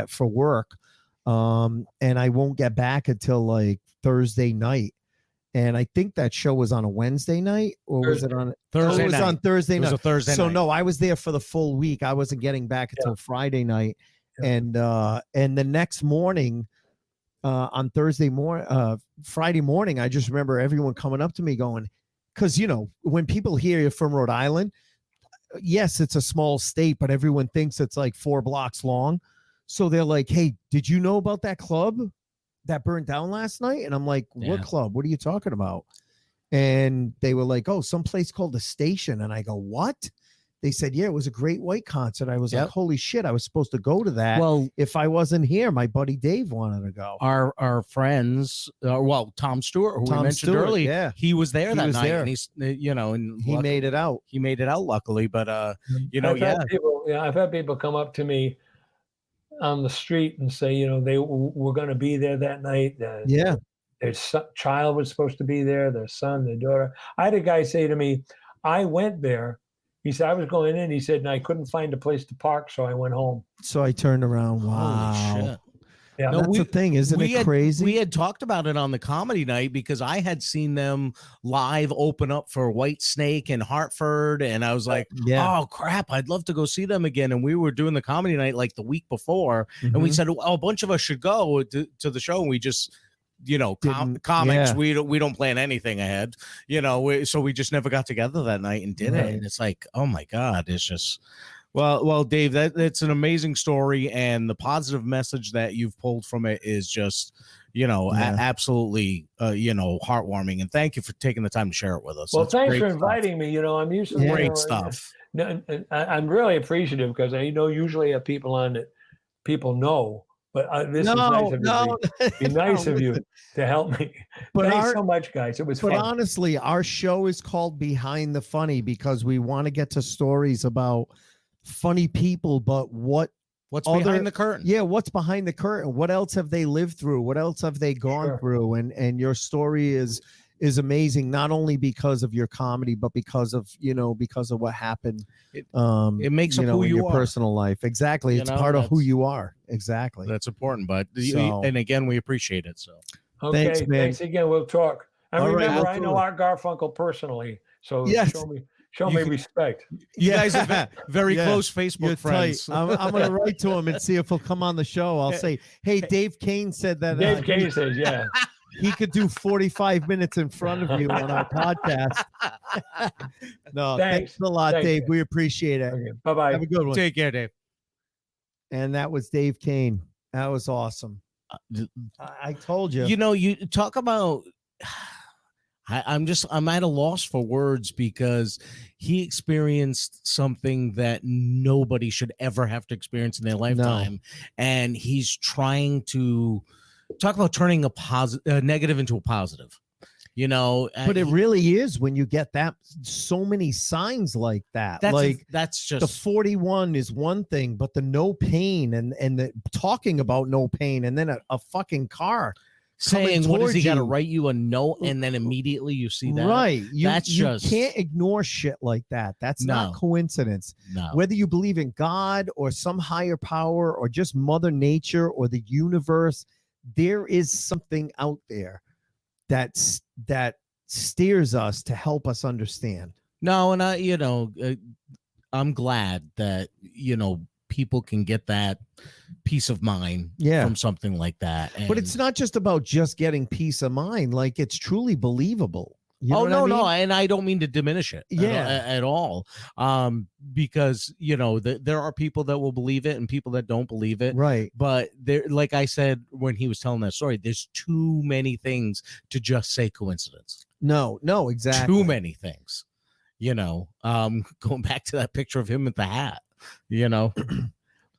Speaker 5: for work. And I won't get back until like Thursday night." And I think that show was on a Wednesday night, or was it on
Speaker 1: Thursday
Speaker 5: it was
Speaker 1: night.
Speaker 5: on Thursday
Speaker 1: It was
Speaker 5: night.
Speaker 1: a Thursday
Speaker 5: So
Speaker 1: night.
Speaker 5: no, I was there for the full week. I wasn't getting back until Friday night. And the next morning, on Friday morning, I just remember everyone coming up to me going, because when people hear you're from Rhode Island, yes, it's a small state, but everyone thinks it's like 4 blocks long. So they're like, "Hey, did you know about that club that burned down last night?" And I'm like, "What club? What are you talking about?" And they were like, "Oh, someplace called the Station." And I go, "What?" They said, "Yeah, it was a Great White concert." I was like, "Holy shit, I was supposed to go to that."
Speaker 1: Well,
Speaker 5: if I wasn't here, my buddy Dave wanted to go.
Speaker 1: Our friends, Tom Stewart, who we mentioned earlier, he was there that night, and he's and
Speaker 5: he made it out.
Speaker 1: He made it out, luckily, but
Speaker 7: I've had people come up to me on the street and say, they were going to be there that night. Their child was supposed to be there, their son, their daughter. I had a guy say to me, "I went there." He said, "I was going in." He said, "And I couldn't find a place to park, so I went home."
Speaker 5: So I turned around. Wow.
Speaker 1: Holy shit.
Speaker 7: Yeah,
Speaker 5: that's the thing, isn't it crazy?
Speaker 1: We had talked about it on the comedy night because I had seen them live open up for White Snake in Hartford, and I was like, "Oh crap, I'd love to go see them again." And we were doing the comedy night like the week before, and we said, "Oh, a bunch of us should go to the show," and we just. Comics, we don't plan anything ahead, so we just never got together that night and did it. And it's like, oh my God, it's just, well, Dave, that's an amazing story. And the positive message that you've pulled from it is just, absolutely, heartwarming. And thank you for taking the time to share it with us.
Speaker 7: Well,
Speaker 1: That's
Speaker 7: thanks
Speaker 1: great
Speaker 7: for
Speaker 1: stuff.
Speaker 7: inviting me. I'm used to
Speaker 1: Great stuff.
Speaker 7: I'm really appreciative because I usually have people on that people know. But this is nice of you. Be nice of you to help me. But thanks so much, guys. It was fun.
Speaker 5: But honestly, our show is called Behind the Funny because we want to get to stories about funny people, but what's
Speaker 1: behind the curtain?
Speaker 5: Yeah, what's behind the curtain? What else have they lived through? What else have they gone through? And your story is amazing, not only because of your comedy, but because of what happened.
Speaker 1: It makes up who
Speaker 5: in
Speaker 1: you
Speaker 5: your
Speaker 1: are.
Speaker 5: Personal life. Exactly. It's part of who you are. Exactly.
Speaker 1: That's important. But
Speaker 5: So-
Speaker 1: and again, we appreciate it. So
Speaker 7: Okay,
Speaker 5: Thanks, man.
Speaker 7: thanks again. We'll talk. And
Speaker 5: All right,
Speaker 7: remember,
Speaker 5: we'll
Speaker 7: I
Speaker 5: do
Speaker 7: know
Speaker 5: it.
Speaker 7: Art Garfunkel personally, so
Speaker 5: Yes.
Speaker 7: show me respect.
Speaker 1: you guys are very
Speaker 5: Yeah.
Speaker 1: close Facebook
Speaker 5: You're
Speaker 1: friends.
Speaker 5: tight. I'm going to write to him and see if he'll come on the show. I'll say, "Hey, Dave Kane said that
Speaker 7: Dave Kane says, yeah.
Speaker 5: he could do 45 minutes in front of you on our podcast." No, thanks a lot,
Speaker 7: Thanks.
Speaker 5: Dave. We appreciate it.
Speaker 7: Okay, bye-bye.
Speaker 5: Have a good one.
Speaker 1: Take care, Dave.
Speaker 5: And that was Dave Kane. That was awesome. I told you.
Speaker 1: You talk about. I'm at a loss for words because he experienced something that nobody should ever have to experience in their lifetime, and he's trying to talk about turning a negative into a positive. You know,
Speaker 5: But it really is when you get that so many signs like that.
Speaker 1: That's just
Speaker 5: the 41 is one thing, but the no pain and the talking about no pain, and then a fucking car
Speaker 1: saying, what does he got to
Speaker 5: you.
Speaker 1: write you a note, and then immediately you see that.
Speaker 5: Right. You
Speaker 1: just
Speaker 5: can't ignore shit like that. That's not coincidence.
Speaker 1: No.
Speaker 5: Whether you believe in God or some higher power or just Mother Nature or the universe, there is something out there that steers us to help us understand.
Speaker 1: No, and I'm glad that, people can get that peace of mind from something like that.
Speaker 5: But it's not just about just getting peace of mind. Like, it's truly believable. You know
Speaker 1: no, and I don't mean to diminish it at all. Because, there are people that will believe it and people that don't believe it.
Speaker 5: Right.
Speaker 1: But there, like I said, when he was telling that story, there's too many things to just say coincidence.
Speaker 5: No, exactly.
Speaker 1: Too many things, going back to that picture of him with the hat,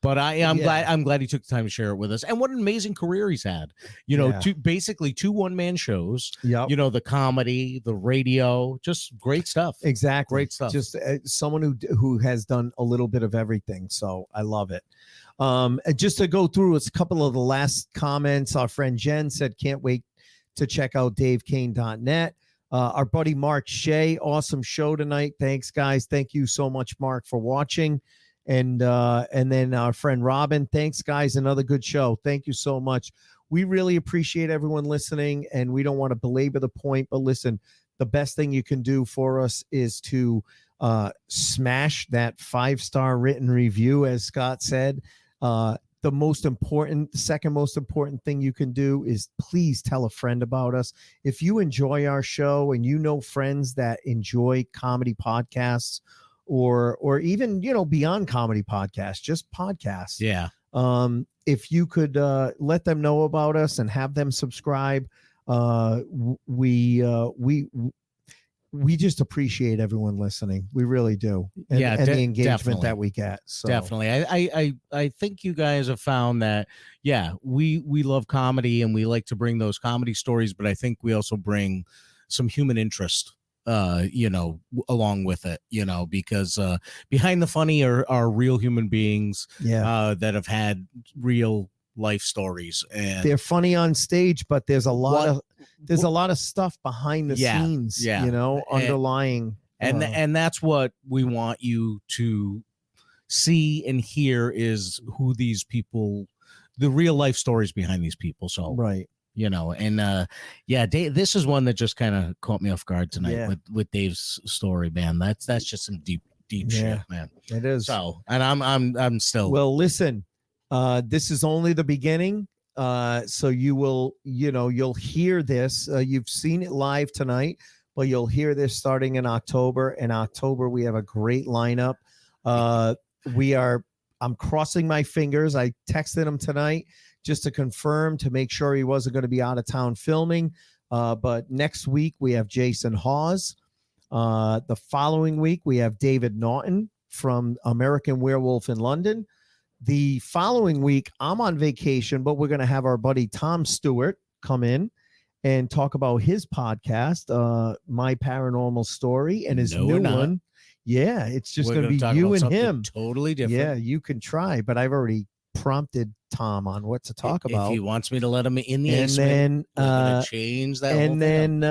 Speaker 1: But I'm glad he took the time to share it with us. And what an amazing career he's had. Two one-man shows.
Speaker 5: Yep.
Speaker 1: The comedy, the radio, just great stuff.
Speaker 5: Exactly.
Speaker 1: Great stuff.
Speaker 5: Just someone who has done a little bit of everything. So I love it. Just to go through a couple of the last comments, our friend Jen said, can't wait to check out davekane.net. Our buddy Mark Shea, awesome show tonight. Thanks, guys. Thank you so much, Mark, for watching. And then our friend Robin, thanks, guys. Another good show. Thank you so much. We really appreciate everyone listening, and we don't want to belabor the point, but listen, the best thing you can do for us is to smash that 5-star written review, as Scott said. The second most important thing you can do is please tell a friend about us. If you enjoy our show and you know friends that enjoy comedy podcasts, or even, beyond comedy podcasts, just podcasts.
Speaker 1: Yeah.
Speaker 5: If you could let them know about us and have them subscribe, we just appreciate everyone listening. We really do. And the engagement that we get. So.
Speaker 1: Definitely. I think you guys have found that, we love comedy and we like to bring those comedy stories, but I think we also bring some human interest along with it, because behind the funny are real human beings that have had real life stories, and
Speaker 5: they're funny on stage, but there's a lot of stuff behind the scenes, underlying,
Speaker 1: and that's what we want you to see and hear is who these people, the real life stories behind these people. So
Speaker 5: right.
Speaker 1: Dave, this is one that just kind of caught me off guard tonight with Dave's story, man. That's just some deep shit, man.
Speaker 5: It is.
Speaker 1: So, and I'm still.
Speaker 5: Well, listen, this is only the beginning. So you'll hear this. You've seen it live tonight, but you'll hear this starting in October. In October, we have a great lineup. I'm crossing my fingers. I texted him tonight just to confirm, to make sure he wasn't going to be out of town filming. But next week we have Jason Hawes. The following week we have David Naughton from American Werewolf in London. The following week I'm on vacation, but we're going to have our buddy Tom Stewart come in and talk about his podcast, My Paranormal Story, and his new one. Yeah, it's just going to be you and him.
Speaker 1: Totally different.
Speaker 5: Yeah, you can try, but I've already prompted Tom on what to talk about.
Speaker 1: If he wants me to let him in the
Speaker 5: and
Speaker 1: basement,
Speaker 5: then
Speaker 1: change that.
Speaker 5: And then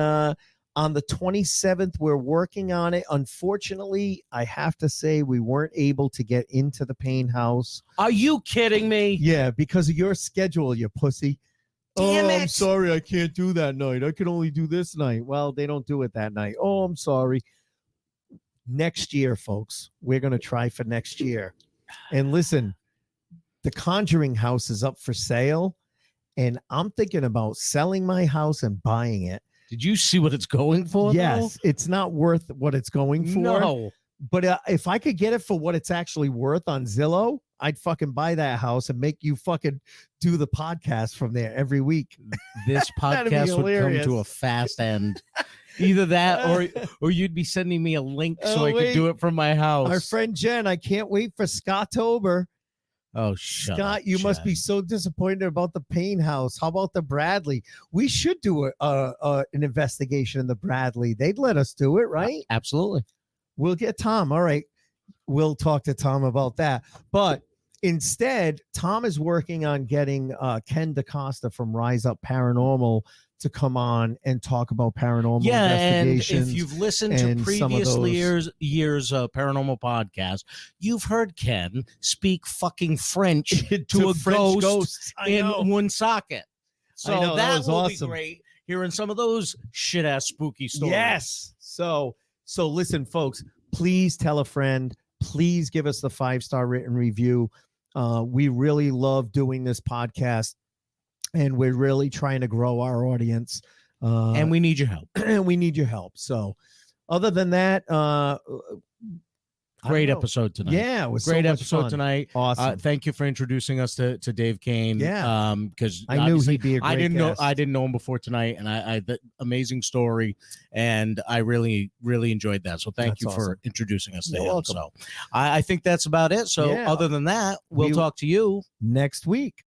Speaker 5: on the 27th, we're working on it. Unfortunately, I have to say we weren't able to get into the Payne house.
Speaker 1: Are you kidding me?
Speaker 5: Yeah, because of your schedule, you pussy.
Speaker 1: Damn it.
Speaker 5: I'm sorry, I can't do that night. I can only do this night. Well, they don't do it that night. Oh, I'm sorry. Next year, folks, we're going to try for next year. And listen, the Conjuring house is up for sale, and I'm thinking about selling my house and buying it.
Speaker 1: Did you see what it's going for?
Speaker 5: Yes, it's not worth what it's going for.
Speaker 1: No.
Speaker 5: But if I could get it for what it's actually worth on Zillow, I'd fucking buy that house and make you fucking do the podcast from there every week.
Speaker 1: This podcast would come to a fast end. Either that or you'd be sending me a link so I could do it from my house.
Speaker 5: Our friend Jen, I can't wait for Scottober.
Speaker 1: Oh, shut
Speaker 5: Scott,
Speaker 1: up,
Speaker 5: you must
Speaker 1: Chad.
Speaker 5: be so disappointed about the Payne house. How about the Bradley? We should do an investigation in the Bradley. They'd let us do it, right?
Speaker 1: Absolutely.
Speaker 5: We'll get Tom. All right. We'll talk to Tom about that. But instead, Tom is working on getting Ken DaCosta from Rise Up Paranormal to come on and talk about paranormal
Speaker 1: And
Speaker 5: investigations.
Speaker 1: if you've listened to
Speaker 5: and some of
Speaker 1: previous
Speaker 5: those-
Speaker 1: years paranormal podcasts, you've heard Ken speak fucking French to a
Speaker 5: French
Speaker 1: ghost
Speaker 5: I
Speaker 1: in
Speaker 5: know.
Speaker 1: Woonsocket. So
Speaker 5: know, that was
Speaker 1: will
Speaker 5: awesome.
Speaker 1: be great. Hearing some of those shit ass spooky stories.
Speaker 5: Yes. So listen, folks, please tell a friend. Please give us the 5-star written review. We really love doing this podcast, and we're really trying to grow our audience.
Speaker 1: And we need your help.
Speaker 5: And we need your help. So other than that,
Speaker 1: Great episode tonight.
Speaker 5: Yeah, it was
Speaker 1: Great
Speaker 5: so much
Speaker 1: episode
Speaker 5: fun.
Speaker 1: tonight.
Speaker 5: Awesome.
Speaker 1: Thank you for introducing us to Dave Kane.
Speaker 5: Yeah.
Speaker 1: Because
Speaker 5: I knew he'd be a great guest.
Speaker 1: I didn't know him before tonight, and I the amazing story, and I really enjoyed that. So thank
Speaker 5: That's
Speaker 1: you for
Speaker 5: awesome.
Speaker 1: introducing us to
Speaker 5: You're
Speaker 1: him.
Speaker 5: welcome.
Speaker 1: So I think that's about it. So
Speaker 5: Yeah.
Speaker 1: other than that, we'll
Speaker 5: We-
Speaker 1: talk to you
Speaker 5: next week.